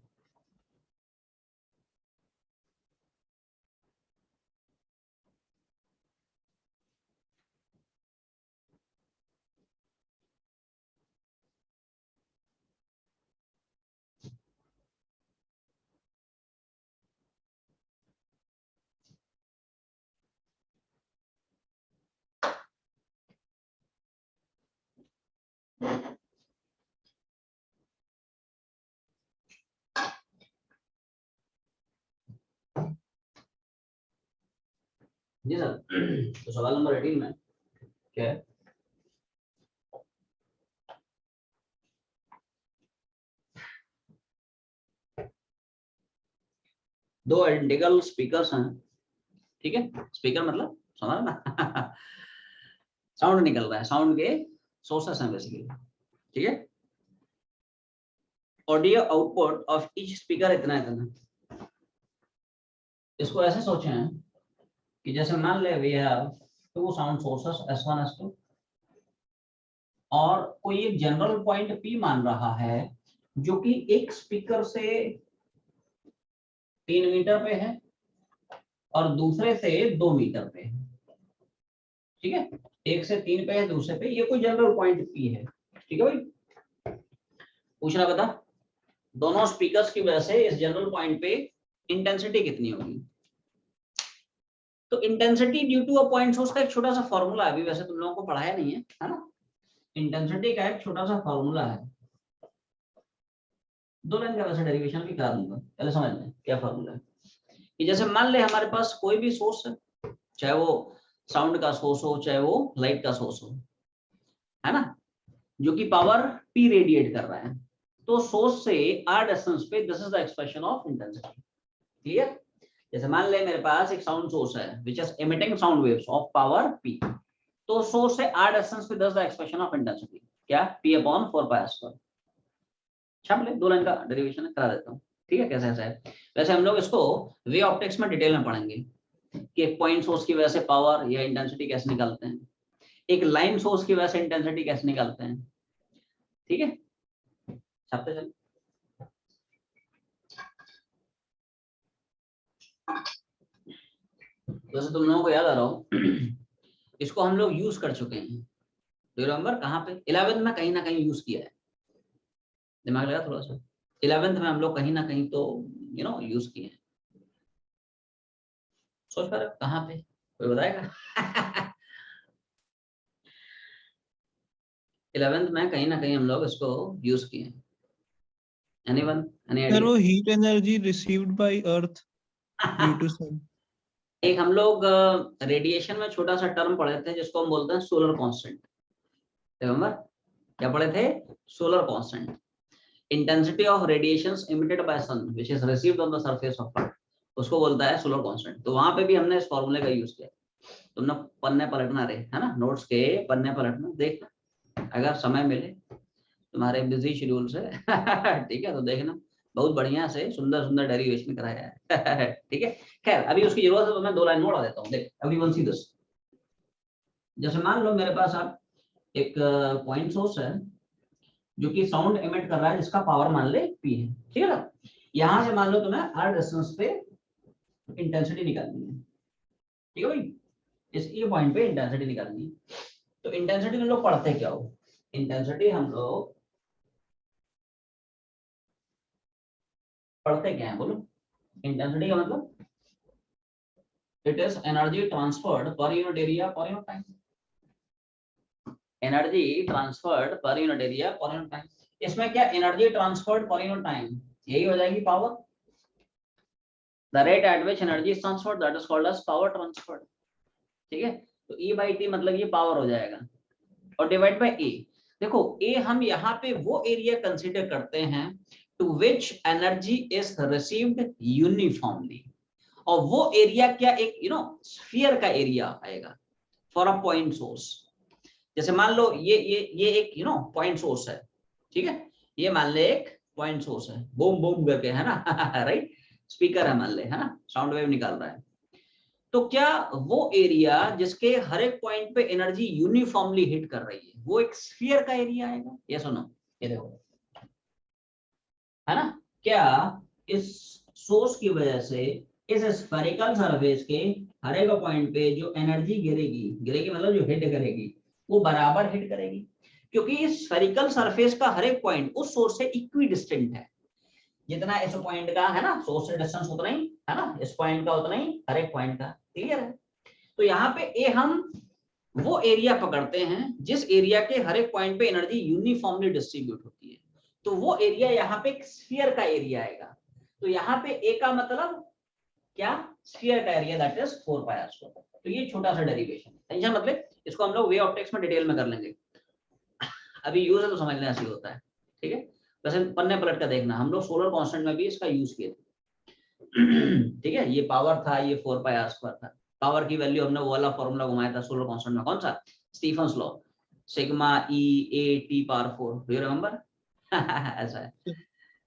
जी सर, तो सवाल नंबर 18 में क्या है, दो आइडेंटिकल स्पीकर्स हैं, ठीक है, स्पीकर मतलब समझ ना, साउंड निकल रहा है, साउंड के सोर्सेस हैं बेसिकली, ठीक है, audio output of each speaker इतना इतना। इसको ऐसे सोचें कि जैसे मान ले we have two sound sources S1 S2, और कोई एक जनरल पॉइंट P मान रहा है जो कि एक स्पीकर से 3 मीटर पे है और दूसरे से 2 मीटर पे है, ठीक है, एक से 3 पे है, दूसरे पे, ये कोई जनरल पॉइंट P है, ठीक है भाई, पूछना बता दोनों स्पीकर्स की वजह से इस जनरल पॉइंट पे इंटेंसिटी कितनी होगी। तो intensity due to a point source का एक छोटा सा फॉर्मूला है, अभी वैसे तुम लोगों को पढ़ाया नहीं है ना, इंटेंसिटी का एक छोटा सा फॉर्मूला है, 2 लाइन का वैसे डेरिवेशन भी करा दूंगा, पहले समझ लें क्या फॉर्मूला है। कि जैसे मान ले हमारे पास कोई भी सोर्स है, चाहे वो साउंड का सोर्स हो, चाहे वो लाइट का सोर्स हो, है ना, जो कि पावर P रेडिएट कर रहा है, तो सोर्स से r डिस्टेंस पे this is the expression of intensity, clear. जैसे मान ले मेरे पास एक साउंड सोर्स है which is emitting sound waves of power P, तो सोर्स से r डिस्टेंस पे this the expression of intensity, क्या P/4πr²। छाप ले, 2 लाइन का डेरिवेशन करा देता हूँ, ठीक है, कैसे ऐसा है, वैसे हम लोग इसको वे ऑप्टिक्स में डिटेल में पढ़ेंगे, कि एक पॉइंट सोर्स की वजह से पावर या इंटेंसिटी कैसे निकालते हैं, एक लाइन सोर्स की वजह से इंटेंसिटी कैसे निकालते हैं। ठीक है, छापते चल। वैसे तुम लोगों को याद आ रहा हो इसको हम लोग यूज कर चुके हैं, डू यू रिमेंबर? कहाँ पे? 11th में कहीं ना कहीं यूज किया है, दिमाग लगा थोड़ा सा। 11th में हम लोग कहीं ना कहीं तो यूज किए हैं। सोच पा रहे हो कहाँ पे? कोई बताएगा? 11th में कहीं ना कहीं हम लोग इसको यूज किए हैं। एनीवन? एनी सर वो idea? Heat energy received by earth due to sun. एक हम लोग रेडिएशन में छोटा सा टर्म पढ़े थे जिसको हम बोलते हैं सोलर कांस्टेंट, रिमेंबर? क्या पढ़े थे? Solar constant. Intensity of radiations emitted by sun which is received on the surface of earth, उसको बोलता है सोलर कांस्टेंट। तो वहां पे भी हमने इस फॉर्मूले का यूज किया। तुमने पन्ने पलटना रे, है ना, नोट्स के पन्ने पलटना, देखना अगर समय मिले तुम्हारे बिजी शेड्यूल से ठीक है, तो देखना, बहुत बढ़िया से सुंदर सुंदर डेरिवेशन कराया है ठीक है। खैर अभी उसकी जरूरत है तो मैं 2 लाइन मोड़ा देता हूँ। देख एवरीवन सी दिस, जैसे मान लो मेरे पास आप एक पॉइंट सोर्स है जो कि साउंड एमिट कर रहा है जिसका पावर मान ले P है, ठीक है ना। यहां से मान लो तुम्हें R डिस्टेंस पे इंटेंसिटी निकालनी है, ठीक है भाई, इस ये पॉइंट पे इंटेंसिटी निकालनी है। तो इंटेंसिटी हम लोग पढ़ते क्या हो? इंटेंसिटी हम लोग पढ़ते क्या है बोलो? इंटेंसिटी का मतलब it is energy transferred per unit area per unit time. Energy transferred per unit area per unit time. इसमें क्या energy transferred per unit time, यही हो जाएगी power. The rate at which energy is transferred that is called as power transferred, ठीक है। तो E/T मतलब ये पावर हो जाएगा और डिवाइड बाय A। देखो A हम यहाँ पे वो एरिया कंसीडर करते हैं to which energy is received uniformly, और वो एरिया क्या एक स्फीयर का एरिया आएगा फॉर अ पॉइंट सोर्स। जैसे मान लो ये एक पॉइंट सोर्स है, ठीक है, ये मान ले एक पॉइंट सोर्स है, बूम बूम करके, है ना राइट, स्पीकर है मान ले, है ना, साउंड वेव निकाल रहा है। तो क्या वो एरिया जिसके हर एक पॉइंट पे एनर्जी यूनिफॉर्मली हिट कर रही है वो एक स्फीयर का एरिया आएगा? ये सुनो, ये देखो, है ना, क्या इस सोर्स की वजह से इस स्फेरिकल सरफेस के हर एक पॉइंट पे जो एनर्जी गिरेगी मतलब जो हिट करेगी वो बराबर हिट करेगी, क्योंकि इस स्फेरिकल सरफेस का हर एक पॉइंट उस सोर्स से इक्वी डिस्टेंट है। जितना इस पॉइंट का है ना सोर्स से डिस्टेंस उतना ही है ना, इस पॉइंट का उतना ही हर एक पॉइंट का, क्लियर है। तो यहाँ पे ए हम वो एरिया पकड़ते हैं जिस एरिया के हर एक पॉइंट पे एनर्जी यूनिफॉर्मली डिस्ट्रीब्यूट होती है, तो वो एरिया यहाँ पे एक स्फीयर का एरिया आएगा। तो यहाँ पे ए का मतलब क्या? स्फीयर का एरिया, दैट इज 4πr²। तो ये छोटा सा डेरिवेशन, टेंशन मतलब इसको हम लोग वे ऑफ टेक्स्ट में डिटेल में कर लेंगे, अभी यूज है तो समझने ऐसे होता है, ठीक है। वैसे पन्ने पलट कर देखना, हम लोग सोलर कांस्टेंट में भी इसका यूज किए थे ठीक है। ये पावर था, ये 4πr² था। पावर की वैल्यू हमने वो वाला फॉर्मूला घुमाया था सोलर कांस्टेंट में, कौन सा? Stefan's law, sigma E/8T⁴, do you remember? ऐसा है,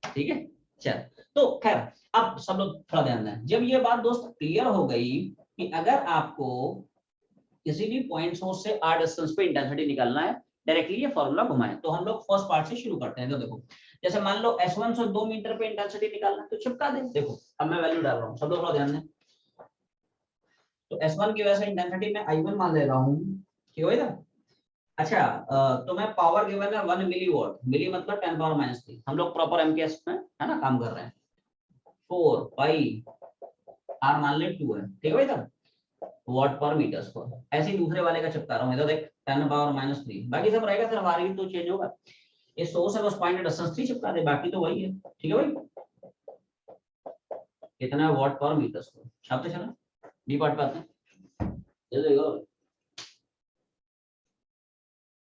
ठीक है। चल, तो खैर अब सब लोग थोड़ा ध्यान दें। जब ये बात दोस्त क्लियर हो गई कि अगर आपको किसी भी पॉइंट सोर्स से R डिस्टेंस पे इंटेंसिटी निकालना है, डायरेक्टली ये फॉर्मूला घुमाएं, तो हम लोग फर्स्ट पार्ट से शुरू करते हैं। तो देखो, जैसे मान लो S1 से 2 मीटर पे इंटेंसिटी निकालना है तो चिपका दे। देखो अब मैं वैल्यू डाल रहा हूँ, सब लोग थोड़ा ध्यान दें। तो S1 की वजह से इंटेंसिटी में I1 मान ले रहा हूँ, ठीक है ना। अच्छा, तो मैं पावर गिवन है 1 मिलीवॉट, मिली मतलब 10⁻³ हम लोग प्रॉपर एमकेएस में है ना काम कर रहे हैं। 4 पाई R मान ले 2 है, ठीक है भाई साहब, वॉट पर मीटर स्क्वायर। ऐसे ही दूसरे वाले का चिपका रहा हूँ, इधर देख 10⁻³ बाकी सब रहेगा, सिर्फ R ही तो चेंज होगा। ये सोर्स है बस पॉइंट डिस्टेंस 3 चिपका दे, बाकी तो वही है, ठीक है भाई। कितना है वॉट पर मीटर स्क्वायर, छापते चला डी पार्ट पाते हैं, जल्दी करो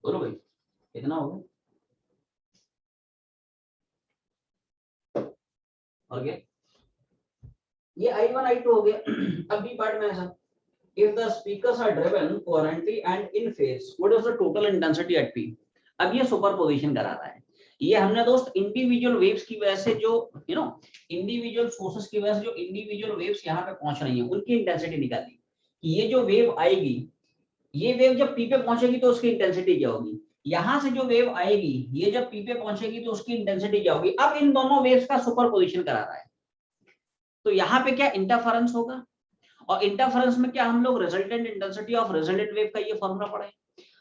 बोलो भाई कितना होगा और क्या? ये I1 I2 हो गया। अब बी पार्ट में ऐसा, if the speakers are driven coherently and in phase, what is the total intensity at P? अब ये सुपरपोजिशन करा रहा है ये हमने दोस्त इंडिविजुअल वेव्स की वजह से जो इंडिविजुअल सोर्सेस की वजह से जो इंडिविजुअल वेव्स यहाँ पे पहुंच रही हैं उनकी इंटेंसिटी निकाली कि ये जो वेव आएगी, ये वेव जब पी पे पहुंचेगी तो उसकी इंटेंसिटी क्या होगी, यहां से जो वेव आएगी ये जब पी पे पहुंचेगी तो उसकी इंटेंसिटी क्या होगी। अब इन दोनों वेव्स का सुपरपोजिशन करा रहा है, तो यहाँ पे क्या इंटरफेरेंस होगा, और इंटरफेरेंस में क्या हम लोग resultant intensity of resultant wave का ये फॉर्मूला पढ़े,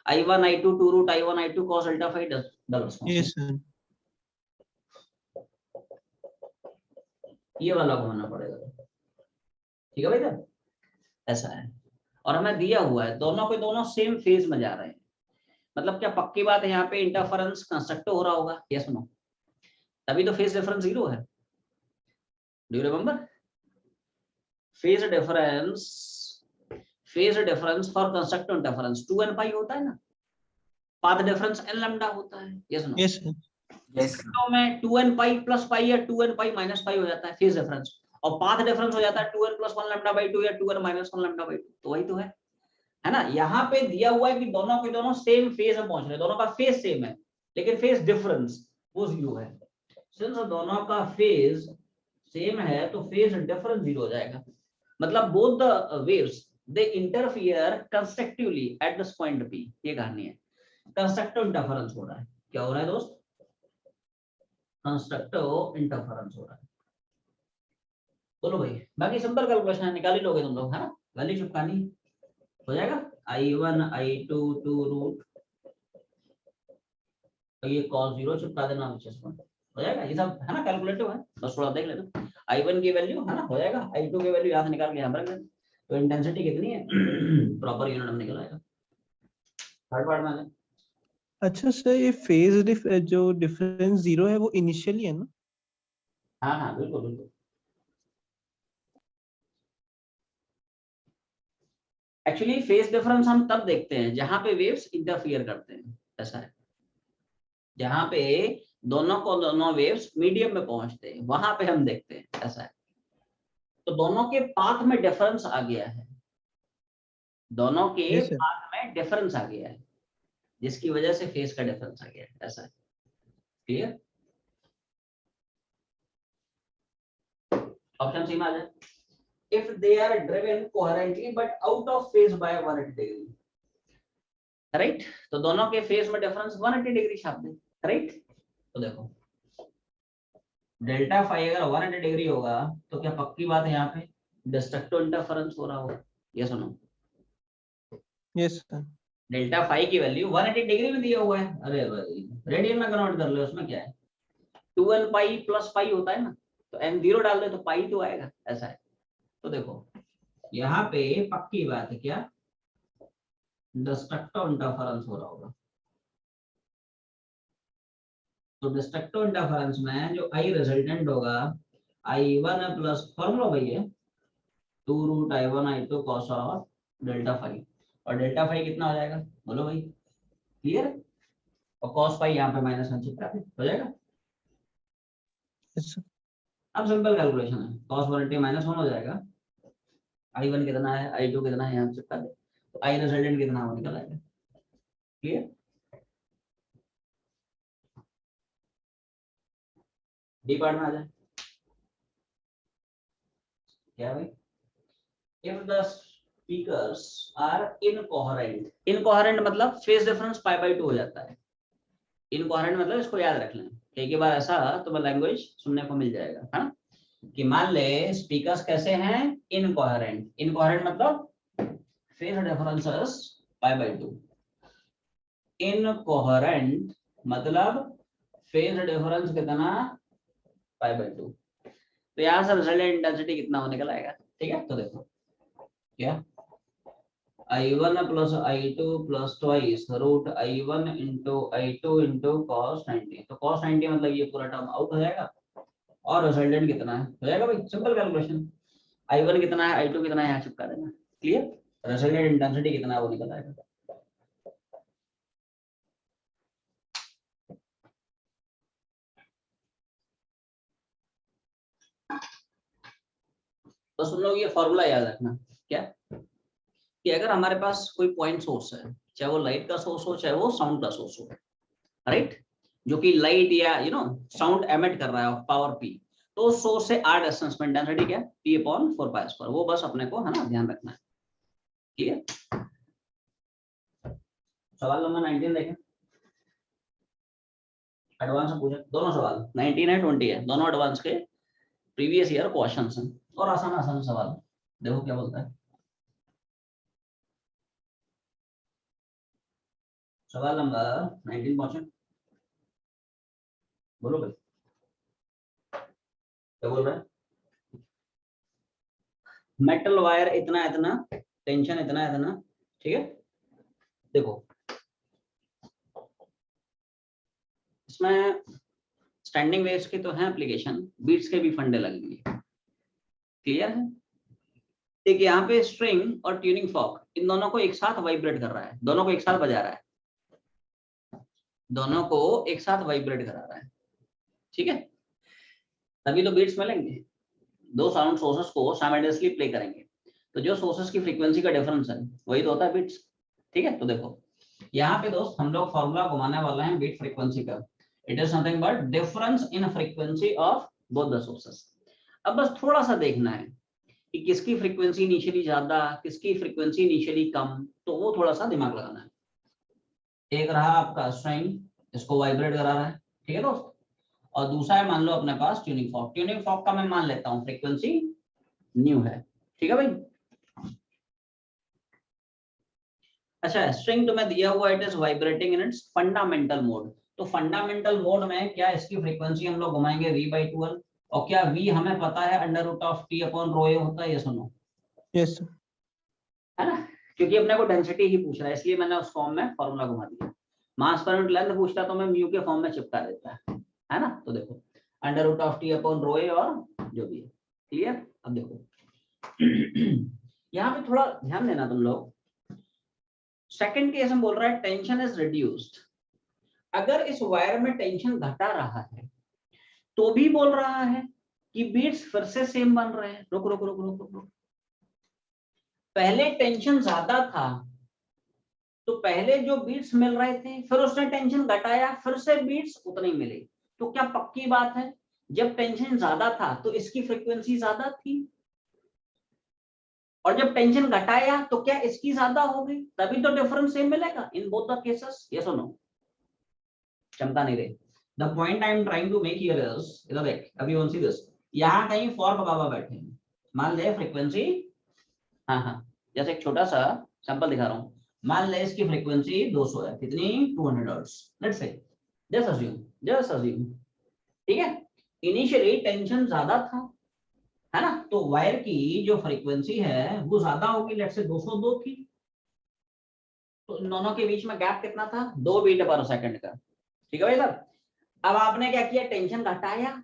I1 I2 2 root I1 I2 cos delta phi double small. yes sir, ये वाला घुमाना पड़ेगा, ठीक है भाई साहब, ऐसा है। और हमें दिया हुआ है दोनों के दोनों सेम फेज में जा रहे हैं, मतलब क्या पक्की बात है यहाँ पे इंटरफेरेंस कंस्ट्रक्ट हो रहा होगा, ये सुनो, तभी तो फेज डिफरेंस 0 है। Do you remember phase difference for constructive interference 2n पाई होता है ना, पाथ डिफरेंस n लैम्डा होता है, ये सुनो। yes sir, तो में 2n पाई प्लस पाई या 2n पाई माइनस पाई हो जाता है फेज डिफरेंस, और पाथ डिफरेंस हो जाता है 2n प्लस 1 लैम्डा बाई 2 या 2n माइनस 1 लैम्डा बाई 2, तो वही तो है ना। यहाँ पे दिया हुआ है कि दोनों के दोनों सेम फेज में पहुंच रहे हैं, दोनों का फेज सेम है लेकिन फेज डिफरेंस वो 0 है। सिंस दोनों का फेज सेम है तो फेज डिफरेंस 0 हो जाएगा, मतलब both the waves they interfere constructively at this point P, ये कहानी है। कंस्ट्रक्टिव इंटरफेरेंस हो रहा है, क्या हो रहा है दोस्त, कंस्ट्रक्टिव इंटरफेरेंस हो रहा है। बोलो भाई, बाकी सिंपल कैलकुलेशन है, निकाल ही लोगे तुम लोग, है ना, वैल्यू चिपकानी हो जाएगा। I1 I2 2 रूट ये cos 0 चिपका देना नीचे से, हो जाएगा, ये सब है ना कैलकुलेटिव है, बस थोड़ा देख लेना। I1 की वैल्यू है ना हो जाएगा, I2 की वैल्यू यहाँ से निकाल के यहाँ रख लेना, तो इंटेंसिटी कितनी है प्रॉपर यूनिट में निकल आएगा। थर्ड पार्ट में आ जाए। अच्छा सर ये फेज जो डिफरेंस 0 है वो इनिशियली है ना? हाँ हाँ बिल्कुल बिल्कुल, एक्चुअली फेज डिफरेंस हम तब देखते हैं जहां पे वेव्स इंटरफियर करते हैं, ऐसा है, जहां पे दोनों को दोनों वेव्स मीडियम में पहुंचते हैं वहां पे हम देखते हैं, ऐसा है। तो दोनों के पाथ में डिफरेंस आ गया है, दोनों के yes sir, पाथ में डिफरेंस आ गया है जिसकी वजह से फेज का डिफरेंस आ गया है, ऐसा है, क्लियर। ऑप्शन सी में आ जाए, if they are driven coherently but out of phase by 180 degree, right, तो दोनों के फेज में डिफरेंस 180 डिग्री छाप दे, राइट। तो देखो डेल्टा फाई अगर 180 डिग्री होगा तो क्या पक्की बात है यहाँ पे डिस्ट्रक्टिव इंटरफेरेंस हो रहा होगा, ये सुनो, yes sir, डेल्टा फाई की वैल्यू 180 डिग्री में दिया हुआ है, अरे भाई रेडियन में कन्वर्ट कर लो, उसमें क्या है 2n पाई प्लस पाई होता है ना, तो n0 डाल दे तो पाई तो आएगा, ऐसा है। तो देखो यहाँ पे पक्की बात है क्या डिस्ट्रक्टिव इंटरफेरेंस हो रहा होगा, तो डिस्ट्रक्टिव इंटरफेरेंस में जो I रिजल्टेंट होगा I1 प्लस फॉर्मूला वही है 2 root I1 I2 cos of delta phi, और डेल्टा फाई कितना हो जाएगा बोलो भाई, क्लियर, और cos फाई यहाँ पे माइनस 1 चिपका दे, हो जाएगा। yes sir, अब सिंपल कैलकुलेशन है, cos 180 माइनस 1 हो जाएगा, I1 कितना है I2 कितना है यहाँ चिपका दे, तो I रिजल्टेंट कितना हो निकल आएगा, क्लियर। डी पार्ट में आ जाए, क्या भाई, if the speakers are incoherent मतलब फेज डिफरेंस π/2 हो जाता है, इनकोहेरेंट मतलब इसको याद रख लें, एक बार ऐसा तुम्हें लैंग्वेज सुनने को मिल जाएगा, है ना, कि मान ले स्पीकर्स कैसे हैं इनकोहेरेंट मतलब फेज डिफरेंसेस π/2, इनकोहेरेंट मतलब फेज डिफरेंस कितना π/2, तो यहाँ से रिजल्टेंट इंटेंसिटी कितना होने निकल आएगा, ठीक है। तो देखो क्या I1 plus I2 plus twice root I1 into I2 into cos 90, तो cos 90 मतलब ये पूरा टर्म आउट हो जाएगा, और रिजल्टेंट कितना है हो जाएगा भाई, सिंपल कैलकुलेशन, I1 कितना है I2 कितना है यहाँ चिपका देना, क्लियर, रिजल्टेंट इंटेंसिटी कितना है वो निकल आएगा। तो सुन लो ये फॉर्मूला याद रखना, क्या कि अगर हमारे पास कोई पॉइंट सोर्स है, चाहे वो लाइट का सोर्स हो चाहे वो साउंड का सोर्स हो, राइट, जो कि लाइट या साउंड एमिट कर रहा है पावर P, तो सोर्स से R डिस्टेंस में डेंसिटी क्या P/4πr², वो बस अपने को है ना ध्यान रखना है। ठीक है, सवाल नंबर 19 देखें, एडवांस में पूछे दोनों सवाल, 19 है 20 है, दोनों एडवांस के प्रीवियस ईयर क्वेश्चंस हैं और आसान आसान सवाल। देखो क्या बोलता है सवाल नंबर 19 पहुंचे, बोलो भाई क्या बोल रहा है। मेटल वायर इतना इतना, टेंशन इतना इतना, ठीक है। देखो इसमें स्टैंडिंग वेव्स के तो हैं एप्लीकेशन, बीट्स के भी फंडे लगेंगे, क्लियर है। देखिए यहाँ पे स्ट्रिंग और ट्यूनिंग फॉर्क इन दोनों को एक साथ वाइब्रेट कर रहा है, दोनों को एक साथ बजा रहा है, दोनों को एक साथ वाइब्रेट करा रहा है, ठीक है। तभी तो बीट्स मिलेंगे, दो साउंड सोर्सेस को साइमल्टेनियसली प्ले करेंगे, तो जो सोर्सेस की फ्रीक्वेंसी का डिफरेंस है वही तो होता है बीट्स, ठीक है। तो देखो यहाँ पे दोस्त हम लोग फॉर्मूला घुमाने वाला है बीट फ्रीक्वेंसी का, it is something but difference in frequency of both the sources. अब बस थोड़ा सा देखना है कि किसकी फ्रीक्वेंसी इनिशियली ज्यादा, किसकी फ्रीक्वेंसी इनिशियली कम, तो वो थोड़ा सा दिमाग लगाना है। एक रहा आपका स्ट्रिंग, इसको वाइब्रेट करा रहा है, ठीक है दोस्त, और दूसरा है मान लो अपने पास ट्यूनिंग फॉर्क। ट्यूनिंग फॉर्क का मैं मान लेता हूँ फ्रीक्वेंसी न्यू है, ठीक है भाई। अच्छा, स्ट्रिंग तो मैं दिया हुआ it is vibrating in its fundamental mode, तो फंडामेंटल मोड में क्या इसकी फ्रीक्वेंसी हम लोग घुमाएंगे V/12, और क्या V हमें पता है √T/ρA होता है, ये सुनो, यस है ना, क्योंकि अपने को डेंसिटी ही पूछ रहा है इसलिए मैंने उस फॉर्म में फॉर्मूला घुमा दिया। मास पर यूनिट लेंथ पूछता तो मैं म्यू के फॉर्म में चिपका देता है ना। तो देखो √T/ρA और जो भी है, क्लियर। अब देखो यहाँ पे थोड़ा ध्यान देना तुम लोग, सेकंड केस में बोल रहा है टेंशन इज रिड्यूस्ड। अगर इस वायर में टेंशन घटा रहा है तो भी बोल रहा है कि बीट्स फिर से सेम बन रहे हैं। रुक रुक रुक रुक रुक, पहले टेंशन ज्यादा था तो पहले जो बीट्स मिल रहे थे, फिर उसने टेंशन घटाया, फिर से बीट्स उतने ही मिले, तो क्या पक्की बात है जब टेंशन ज्यादा था तो इसकी फ्रीक्वेंसी ज्यादा थी, और जब टेंशन घटाया तो क्या इसकी ज्यादा होगी, तभी तो डिफरेंस सेम मिलेगा in both the cases, yes और नो। चमका नहीं रहे। The point I am trying to make here is, इधर देख, अभी वन सी दिस, यहाँ कहीं फॉर्क बाबा बैठे हैं, मान ले फ्रीक्वेंसी, हाँ जैसे एक छोटा सा सैंपल दिखा रहा हूँ, मान ले इसकी फ्रीक्वेंसी 200 है, कितनी 200 hertz let's say, just assume, ठीक है। इनिशियली टेंशन ज्यादा था, है ना, तो वायर की जो फ्रीक्वेंसी है वो ज्यादा होगी, लेट्स से 202 थी, तो इन दोनों के बीच में गैप कितना था, 2 बीट पर सेकंड का, ठीक है भाई साहब। अब आपने क्या किया, टेंशन घटाया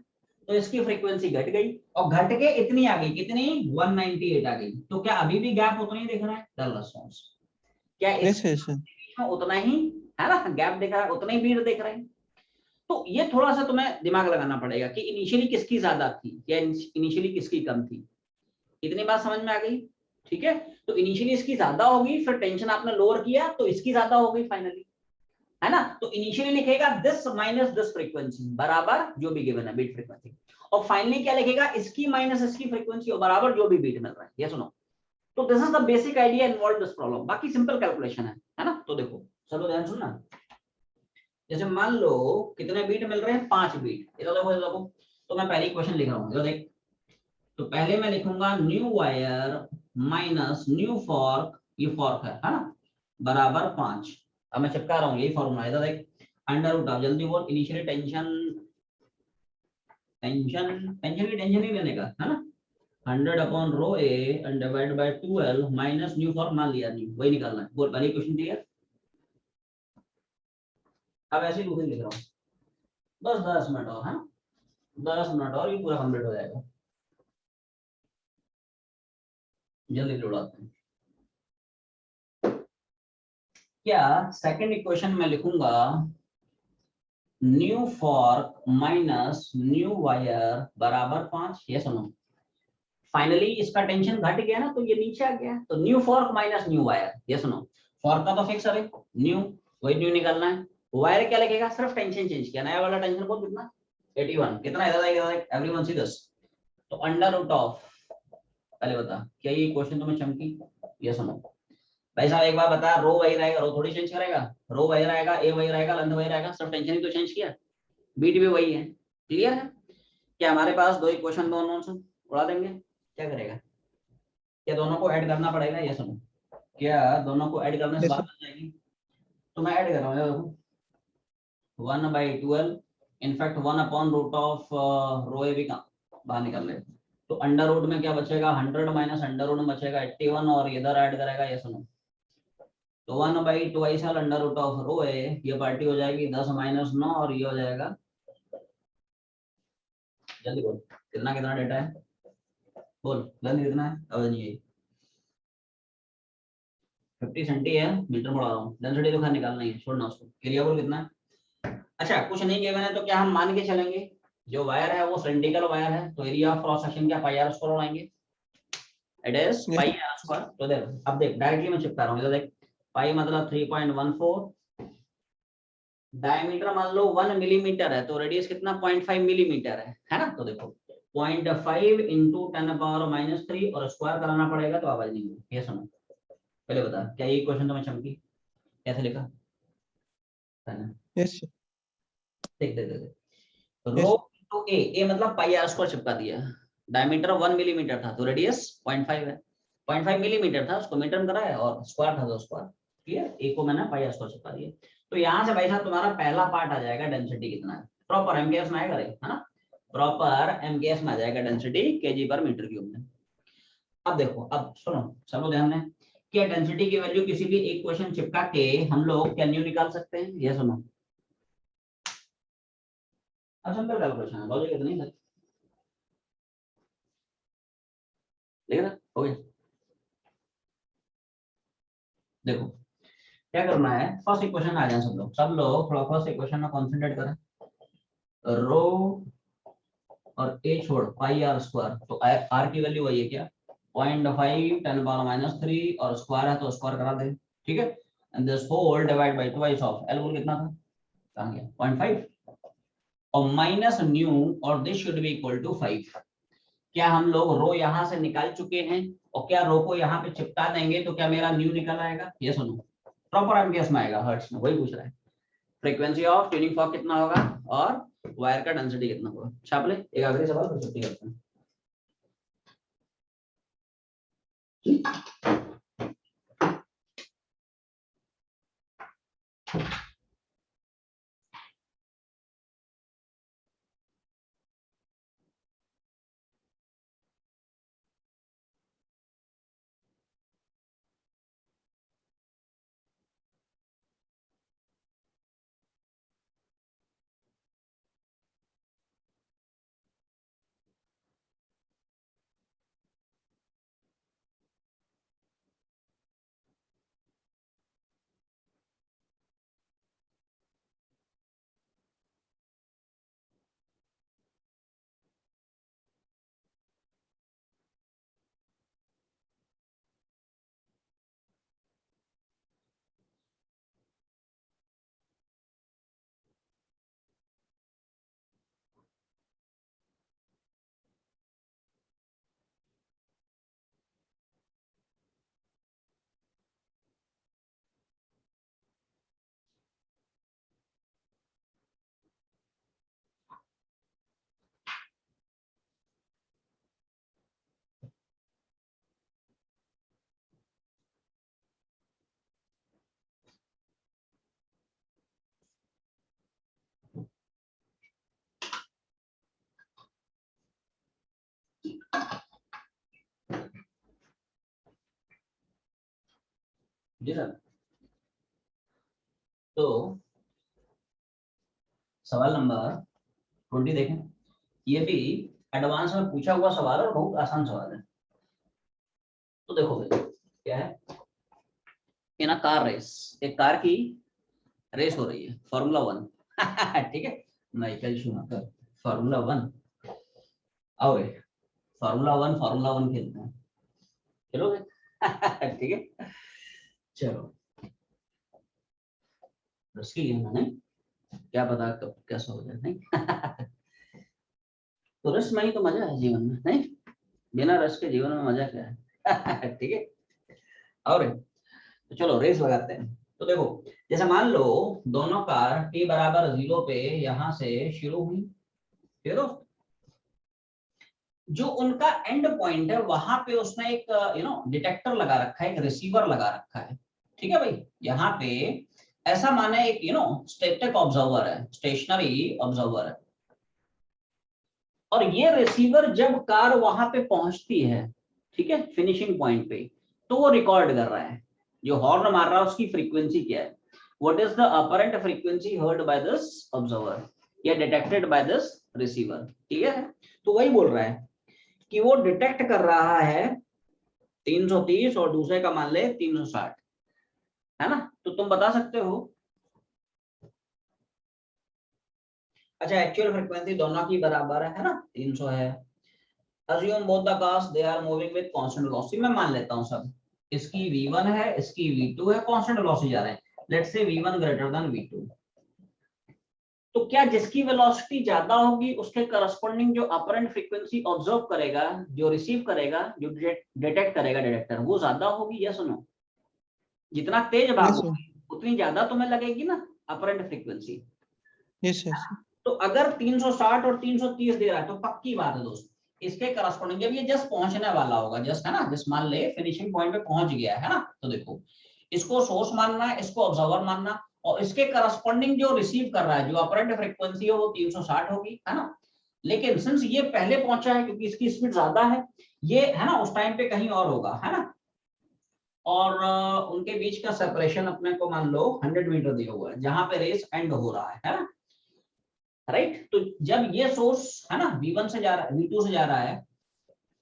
तो इसकी फ्रीक्वेंसी घट गई, और घट के इतनी आ गई, कितनी 198 आ गई, तो क्या अभी भी गैप उतना ही दिख रहा है, डल रिस्पांस, क्या इसमें उतना ही है ना गैप दिख रहा है, उतना ही बीट दिख रहा है। तो ये थोड़ा सा तुम्हें दिमाग लगाना पड़ेगा कि इनिशियली किसकी ज्यादा थी या इनिशियली किसकी कम थी, इतनी बात समझ में आ गई, ठीक है। तो इनिशियली इसकी ज्यादा होगी, फिर टेंशन आपने लोअर किया तो इसकी ज्यादा हो गई फाइनली, है ना। तो इनिशियली लिखेगा दिस माइनस दिस फ्रीक्वेंसी बराबर जो भी गिवन है बीट फ्रीक्वेंसी, और फाइनली क्या लिखेगा, इसकी माइनस इसकी फ्रीक्वेंसी और बराबर जो भी बीट मिल रहा है, ये सुनो। तो this is the basic idea involve this problem, बाकी सिंपल कैलकुलेशन है ना। तो देखो चलो ध्यान सुनना, जैसे मान लो कितने बीट मिल रहे हैं, 5 बीट, इधर देखो, तो मैं पहले क्वेश्चन लिख रहा हूँ, इधर देख, तो पहले मैं लिखूंगा new wire minus new fork, ये फॉर्क है ना, बराबर 5। अब मैं चिपका रहा हूँ, यही फॉर्मूला, इधर देख, अंडर रूट, जल्दी बोल, इनिशियली टेंशन ही लेने का, है ना, 100/ρA and divided by 12 minus new fork मान लिया, न्यू वही निकालना है, बोल पहले क्वेश्चन क्लियर। अब ऐसे ही लिख रहा हूँ, बस 10 मिनट और, है 10 मिनट और, ये पूरा कंप्लीट हो जाएगा, जल्दी जोड़ाते हैं। क्या सेकंड इक्वेशन में लिखूंगा new fork minus new wire बराबर 5, ये सुनो, फाइनली इसका टेंशन घट गया ना, तो ये नीचे आ गया, तो new fork minus new wire, ये सुनो, फॉर्क का तो फिक्स है, न्यू वही न्यू निकालना है, वायर क्या लिखेगा, सिर्फ टेंशन चेंज किया, नया वाला टेंशन बोल कितना 81, कितना इधर आएगा एवरीवन सी 10, तो अंडर रूट ऑफ, पहले बता क्या ये क्वेश्चन तुम्हें चमकी, ये सुनो भाई साहब एक बार बता, रो वही रहेगा, रो थोड़ी चेंज करेगा, रो वही रहेगा, ए वही रहेगा, लेंथ वही रहेगा, सिर्फ टेंशन ही तो चेंज किया, बीट भी वही है, क्लियर है। क्या हमारे पास दो इक्वेशन दोनों से उड़ा देंगे, क्या करेगा, क्या दोनों को ऐड करना पड़ेगा, ये सुनो, क्या दोनों को ऐड करने से Yes, बात हो जाएगी, तो मैं ऐड कर रहा हूँ, देखो 1/12 इनफैक्ट 1 अपॉन रूट ऑफ रो ए भी बाहर निकल ले, तो अंडर रूट में क्या बचेगा 100 माइनस अंडर रूट में बचेगा 81 और इधर ऐड करेगा, ये सुनो, तो 1/2 अंडर रूट ऑफ रो ए, ये पार्टी हो जाएगी 10 माइनस 9 और ये हो जाएगा, जल्दी बोल कितना कितना डेटा है, बोल जल्दी कितना है, अब नहीं 50 सेंटी है, मीटर बढ़ा रहा हूँ, डेंसिटी तो खैर निकालना ही है, छोड़ना उसको, क्लियर, बोल कितना है। अच्छा कुछ नहीं गिवन है तो क्या हम मान के चलेंगे जो वायर है वो सिलिंड्रिकल वायर है, तो एरिया ऑफ क्रॉस सेक्शन क्या पाई आर स्क्वायर उड़ाएंगे, it is yes, pi R square, तो देख अब देख डायरेक्टली मैं चिपका रहा हूं, इधर देख पाई मतलब 3.14, डायमीटर मान लो 1 मिलीमीटर है, तो रेडियस कितना 0.5 मिलीमीटर है ना, तो देखो 0.5 इंटू 10⁻³ और स्क्वायर कराना पड़ेगा, तो आवाज नहीं होगी, ये सुनो पहले बता क्या ये क्वेश्चन तुम्हें चमकी, कैसे लिखा है ना, yes, देख देख देख yes, रो टू ए मतलब पाई आर स्क्वायर चिपका दिया, डायमीटर 1 मिलीमीटर था तो रेडियस 0.5 है, 0.5 मिलीमीटर था उसको मीटर में कराया और स्क्वायर था तो स्क्वायर, क्लियर, ए को मैंने पाई आर स्क्वायर चिपका दिया, तो यहाँ से भाई साहब तुम्हारा पहला पार्ट आ जाएगा डेंसिटी कितना है, प्रॉपर एमकेएस में आएगा, है ना, प्रॉपर एमकेएस में आ जाएगा डेंसिटी केजी पर मीटर क्यूब में। अब देखो अब सुनो सब लोग ध्यान दें, क्या डेंसिटी की वैल्यू किसी भी एक क्वेश्चन चिपका के हम लोग क्या न्यू निकाल सकते हैं, ये सुनो, अब सिंपल कैलकुलेशन है, लॉजिक इतना ही है, देख रहे हो गया, देखो क्या करना है, फर्स्ट इक्वेशन आ जाए सब लोग थोड़ा फर्स्ट इक्वेशन में कंसंट्रेट करें, रो और ए छोड़ पाई आर स्क्वायर, तो आर की वैल्यू वही है क्या 0.5 10⁻³ और स्क्वायर है तो स्क्वायर करा दे, ठीक है, and this whole divide by twice of L बोल कितना था, कहां गया 0.5 और माइनस न्यू और this should be equal to 5, क्या हम लोग रो यहां से निकाल चुके हैं और क्या रो को यहाँ पे चिपका देंगे तो क्या मेरा न्यू निकल आएगा, ये सुनो प्रॉपर एमकेएस में आएगा, हर्ट्ज में वही पूछ रहा है, फ्रीक्वेंसी ऑफ ट्यूनिंग फॉर्क कितना होगा और वायर का डेंसिटी कितना होगा, छाप ले, एक आखिरी सवाल फिर छुट्टी करते हैं। जी सर, तो सवाल नंबर 20 देखें, ये भी एडवांस में पूछा हुआ सवाल है और बहुत आसान सवाल है, तो देखो भाई क्या है, इन अ कार रेस, एक कार की रेस हो रही है, फार्मूला 1 ठीक है, माइकल शूमाकर फार्मूला 1, आओ फार्मूला 1 खेलते हैं, चलोगे ठीक है, चलो रस्की गेम है नहीं, क्या पता कब कैसा हो जाए, नहीं। तो रस में ही तो मजा है जीवन में, नहीं? बिना रस के जीवन में मजा क्या है? ठीक है। और तो चलो रेस लगाते हैं। तो देखो, जैसे मान लो दोनों कार t बराबर 0 पे यहां से शुरू हुई, ठीक है। जो उनका एंड पॉइंट है वहां पे उसने एक डिटेक्टर लगा रखा है, एक रिसीवर लगा रखा है, ठीक है भाई। यहाँ पे ऐसा माना एक स्टैटिक ऑब्जर्वर है, स्टेशनरी ऑब्जर्वर है, और ये रिसीवर जब कार वहां पे पहुंचती है, ठीक है, फिनिशिंग पॉइंट पे, तो वो रिकॉर्ड कर रहा है जो हॉर्न मार रहा है उसकी फ्रीक्वेंसी क्या है, what is the apparent frequency heard by this observer या डिटेक्टेड बाय दिस रिसीवर, ठीक है। तो वही बोल रहा है कि वो डिटेक्ट कर रहा है 330 और दूसरे का मान ले 360, है ना। तो तुम बता सकते हो, अच्छा एक्चुअल फ्रीक्वेंसी दोनों की बराबर है ना, 300 है। Assume both the cars they are moving with constant velocity, मैं मान लेता हूं सब, इसकी v1 है, इसकी v2 है, कांस्टेंट वेलोसिटी जा रहे हैं, let's say v1 greater than v2। तो क्या जिसकी वेलोसिटी ज्यादा होगी उसके करस्पॉन्डिंग जो अपरेंट फ्रीक्वेंसी ऑब्जर्व करेगा, जो रिसीव करेगा, जो डिटेक्ट करेगा डिटेक्टर, वो ज्यादा होगी, यस नो? जितना तेज यस भागोगे उतनी ज्यादा तुम्हें लगेगी ना अपरेंट फ्रीक्वेंसी। Yes yes. तो अगर 360 और 330 दे रहा है तो पक्की बात है दोस्त, इसके करस्पॉन्डिंग जब ये जस्ट पहुंचने वाला होगा, जस्ट है ना, जस्ट मान ले फिनिशिंग पॉइंट पे पहुंच गया है ना, तो देखो इसको सोर्स मानना है, इसको ऑब्जर्वर मानना, और इसके करस्पॉन्डिंग जो रिसीव कर रहा है जो अपरेंट फ्रीक्वेंसी है वो 360 होगी, है ना। लेकिन सिंस ये पहले पहुंचा है क्योंकि इसकी स्पीड ज्यादा है, ये है ना उस टाइम पे कहीं और होगा, है ना। और उनके बीच का सेपरेशन अपने को मान लो 100 मीटर दिया हुआ है जहां पे रेस एंड हो रहा है ना, राइट। तो जब ये सोर्स है ना v1 से जा रहा है, v2 से जा रहा है,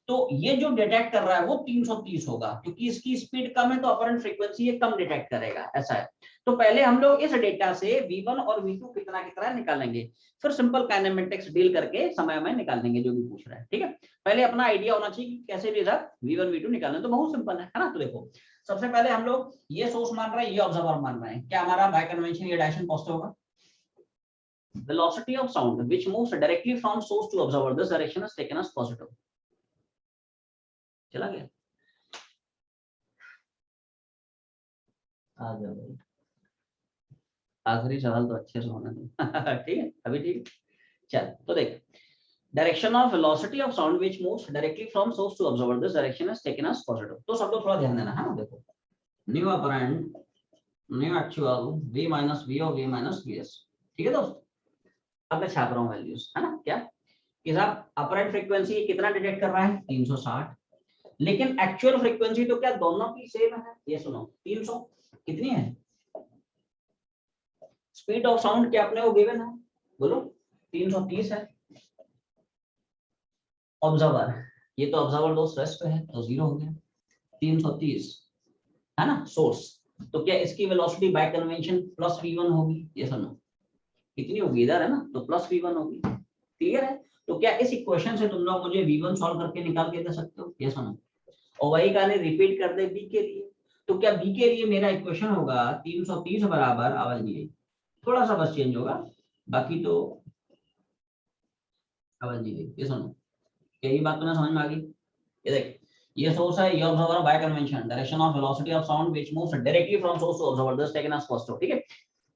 तो ये जो डिटेक्ट कर रहा है वो 330 होगा, क्योंकि इसकी स्पीड कम है तो अपरेंट फ्रीक्वेंसी ये कम डिटेक्ट करेगा, ऐसा है। तो पहले हम लोग इस डेटा से v1 और v2 कितना कितना निकालेंगे, फिर सिंपल काइनेमेटिक्स डील करके समय में निकाल देंगे जो भी पूछ रहा है, ठीक है। पहले अपना आइडिया होना चाहिए कि कैसे भी इधर v1 v2 निकालना, तो बहुत सिंपल है ना। तो देखो सबसे पहले हम लोग ये सोर्स मान रहे हैं, ये ऑब्जर्वर मान रहे हैं, क्या हमारा बाय कन्वेंशन ये डायरेक्शन पॉजिटिव होगा। Velocity of sound which moves directly from source to observer, this direction is taken as positive। चला गया, आ जाओ भाई, आखिरी सवाल तो अच्छे से होना दो। ठीक है अभी, ठीक। चल तो देख, direction of velocity of sound which moves directly from source to observer, this direction is taken as positive. तो सब लोग थोड़ा ध्यान देना है ना। देखो nu apparent, nu actual, v minus V और v माइनस वी एस, ठीक है दोस्त। अब मैं छाप रहा हूँ वैल्यूज, है ना। क्या कि साहब अपरेंट फ्रीक्वेंसी कितना डिटेक्ट कर रहा है 360, लेकिन एक्चुअल फ्रीक्वेंसी तो क्या दोनों की सेम है, ये सुनो 300 कितनी है। स्पीड ऑफ साउंड क्या अपने को गिवन है, बोलो 330 है। ऑब्जर्वर, ये तो ऑब्जर्वर दोस्त रेस्ट पे है तो 0 हो गया, 330 है ना सोर्स। तो क्या इसकी velocity bye convention plus v1 होगी, ये सुनो कितनी होगी इधर, है ना, तो प्लस v1 होगी, क्लियर है। तो क्या इस इक्वेशन से तुम लोग मुझे v1 सॉल्व करके निकाल के दे सकते हो, ये सुनो। और वही कहानी रिपीट कर दे b के लिए, तो क्या b के लिए मेरा इक्वेशन होगा 330 बराबर, आवाज नहीं आई, थोड़ा सा बस चेंज होगा, बाकी तो आवाज नहीं आई, ये सुनो। क्या ये बात तुम्हें समझ में आ गई। ये देख, ये सोर्स है, ये observer by convention, direction of velocity of sound which moves directly from source to observer, this taken as positive, ठीक है।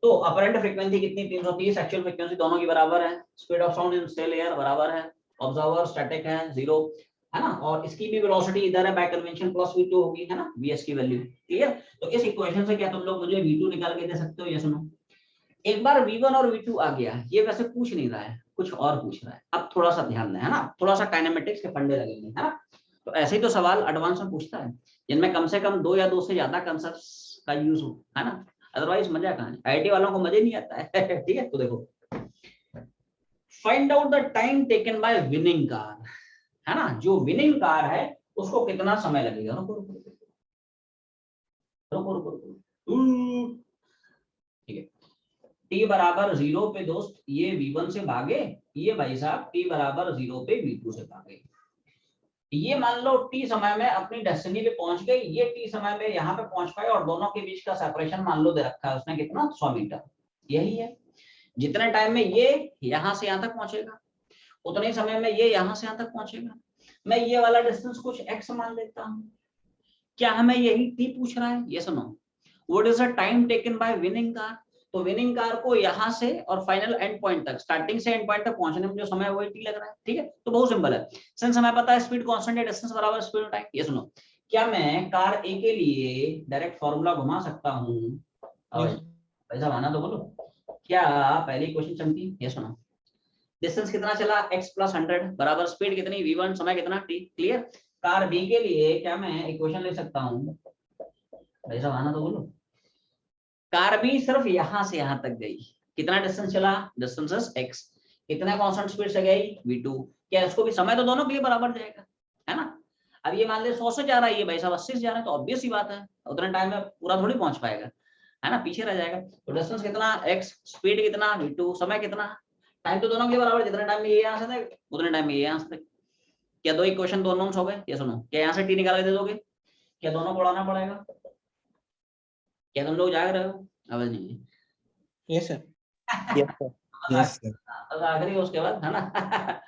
तो अपरेंट फ्रीक्वेंसी कितनी 330, एक्चुअल फ्रीक्वेंसी दोनों की बराबर है, speed of sound in still air बराबर है, ऑब्जर्वर स्टैटिक है 0, है ना, और इसकी भी वेलोसिटी इधर है बाय कन्वेंशन प्लस v2 होगी, है ना, vs की वैल्यू, क्लियर। तो इस इक्वेशन से क्या तुम लोग मुझे v2 निकाल के दे सकते हो, ये सुनो। एक बार v1 और v2 आ गया, ये वैसे पूछ नहीं रहा है, कुछ और पूछ रहा है। अब थोड़ा सा ध्यान दें, है ना, थोड़ा सा काइनेमेटिक्स के फंडे लगेंगे, है ना। तो ऐसे ही तो सवाल एडवांस में पूछता है जिनमें कम से कम 2 या 2 से ज्यादा कंसेप्ट्स का यूज हो, है ना, अदरवाइज मजा कहां है, आईटी वालों को मजे नहीं आता है। ठीक है, तो देखो find out the time taken by winning car, है ना, जो विनिंग कार है उसको कितना समय लगेगा। रुको रुको रुको रुको रुको, ठीक है। t बराबर 0 पे दोस्त ये v1 से भागे, ये भाई साहब t बराबर 0 पे v2 से भागे। ये मान लो t समय में अपनी डेस्टिनी पे पहुंच गई, ये t समय में यहाँ पे पहुंच पाए, और दोनों के बीच का सेपरेशन मान लो दे रखा है उसने कितना 100 मीटर, यही है। जितने टाइम में ये यहां से यहां तक पहुंचेगा उतने समय में ये यहां से यहां तक पहुंचेगा। मैं ये वाला डिस्टेंस कुछ x मान लेता हूं। क्या हमें यही t पूछ रहा है? Yes no. What is the time taken by winning car? तो विनिंग कार को यहां से और फाइनल एंड पॉइंट तक, स्टार्टिंग से एंड पॉइंट तक पहुंचने में जो समय है वही t लग रहा है। ठीक है, तो बहुत सिंपल है। सिंस हमें पता है स्पीड कांस्टेंट है, डिस्टेंस बराबर स्पीड टाइम। Yes no. क्या मैं कार ए के लिए डायरेक्ट फॉर्मूला घुमा सकता हूं? पैसा आना तो बोलो। क्या पहली क्वेश्चन चमकी? Yes no. डिस्टेंस कितना चला? x + 100 बराबर स्पीड कितनी? v1, समय कितना t। क्लियर। कार b के लिए क्या मैं इक्वेशन लिख सकता हूं? पैसा आना तो बोलो। कार b सिर्फ यहां से यहां तक गई, कितना डिस्टेंस चला? Distance is x। कितना कांस्टेंट स्पीड से गई? v2। क्या इसको भी समय तो दोनों के लिए बराबर जाएगा, है ना? अब ये मान ले 100 से जा रहा है, ये भाई साहब 80 से जा रहा है, तो ऑब्वियस ही बात है उतना टाइम में पूरा थोड़ी पहुंच पाएगा, है ना, पीछे रह जाएगा। तो डिस्टेंस कितना? x, स्पीड कितना? v2, समय कितना? टाइम तो दोनों के लिए बराबर, जितना टाइम में ये यहां से तक उतने टाइम में ये यहां से तक। क्या दो इक्वेशन दो नोन्स हो गए? ये सुनो, क्या यहां से t निकाल के दे दोगे? क्या दोनों को उड़ाना पड़ेगा? क्या तुम लोग जाग रहे हो? आवाज नहीं है। Yes sir. Yes, sir. Yes sir. अब आखिरी उसके बाद, है ना?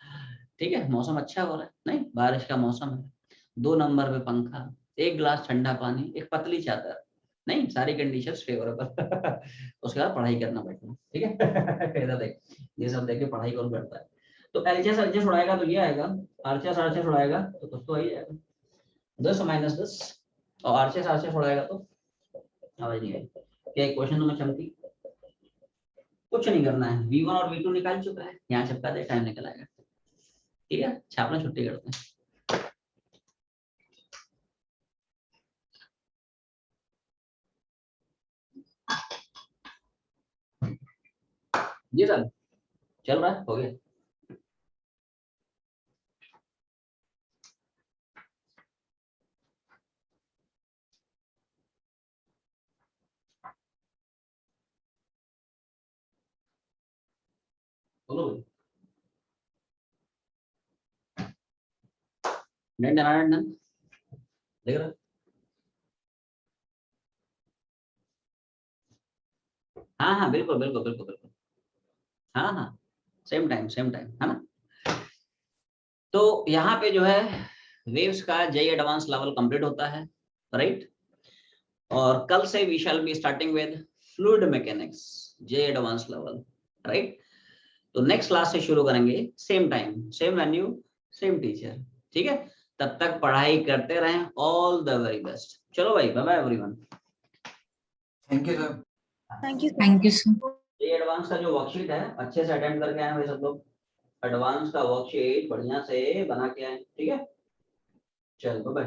ठीक है, मौसम अच्छा हो रहा है, नहीं बारिश का मौसम है, 2 नंबर पे पंखा, 1 गिलास ठंडा पानी, एक पतली चादर, नहीं सारी कंडीशंस फेवरेबल। उसके बाद पढ़ाई करना बैठना। ठीक है। इधर देख, ये सब देख के पढ़ाई कौन करता है? तो एलसीएस उड़ाएगा तो ये आएगा, आरसीएस उड़ाएगा तो कुछ तो आ ही जाएगा, 10 - 10, और आरसीएस उड़ाएगा तो आवाज नहीं आएगी। क्या इक्वेशन तुम्हें चमकी? कुछ नहीं करना है, v1 और v2 निकाल चुका है, यहाँ चिपका दे, टाइम निकल आएगा। ठीक है, छापना छुट्टी करते हैं। जी सर, चल रहा है, हो गया। बोलो भाई। डन देख रहा? हाँ हाँ बिल्कुल बिल्कुल बिल्कुल बिल्कुल, हाँ हाँ सेम टाइम है ना। तो यहाँ पे जो है वेव्स का जेई एडवांस लेवल कंप्लीट होता है, राइट। और कल से we shall be starting with fluid mechanics JEE advance level, right. तो नेक्स्ट क्लास से शुरू करेंगे, same time same venue same teacher. ठीक है, तब तक पढ़ाई करते रहें। All the very best. चलो भाई, bye bye everyone. Thank you sir. Thank you. Thank you sir. ये एडवांस का जो वर्कशीट है अच्छे से अटेंड करके आए भाई सब लोग। एडवांस का वर्कशीट बढ़िया से बना के आए, ठीक है। चलो बाय।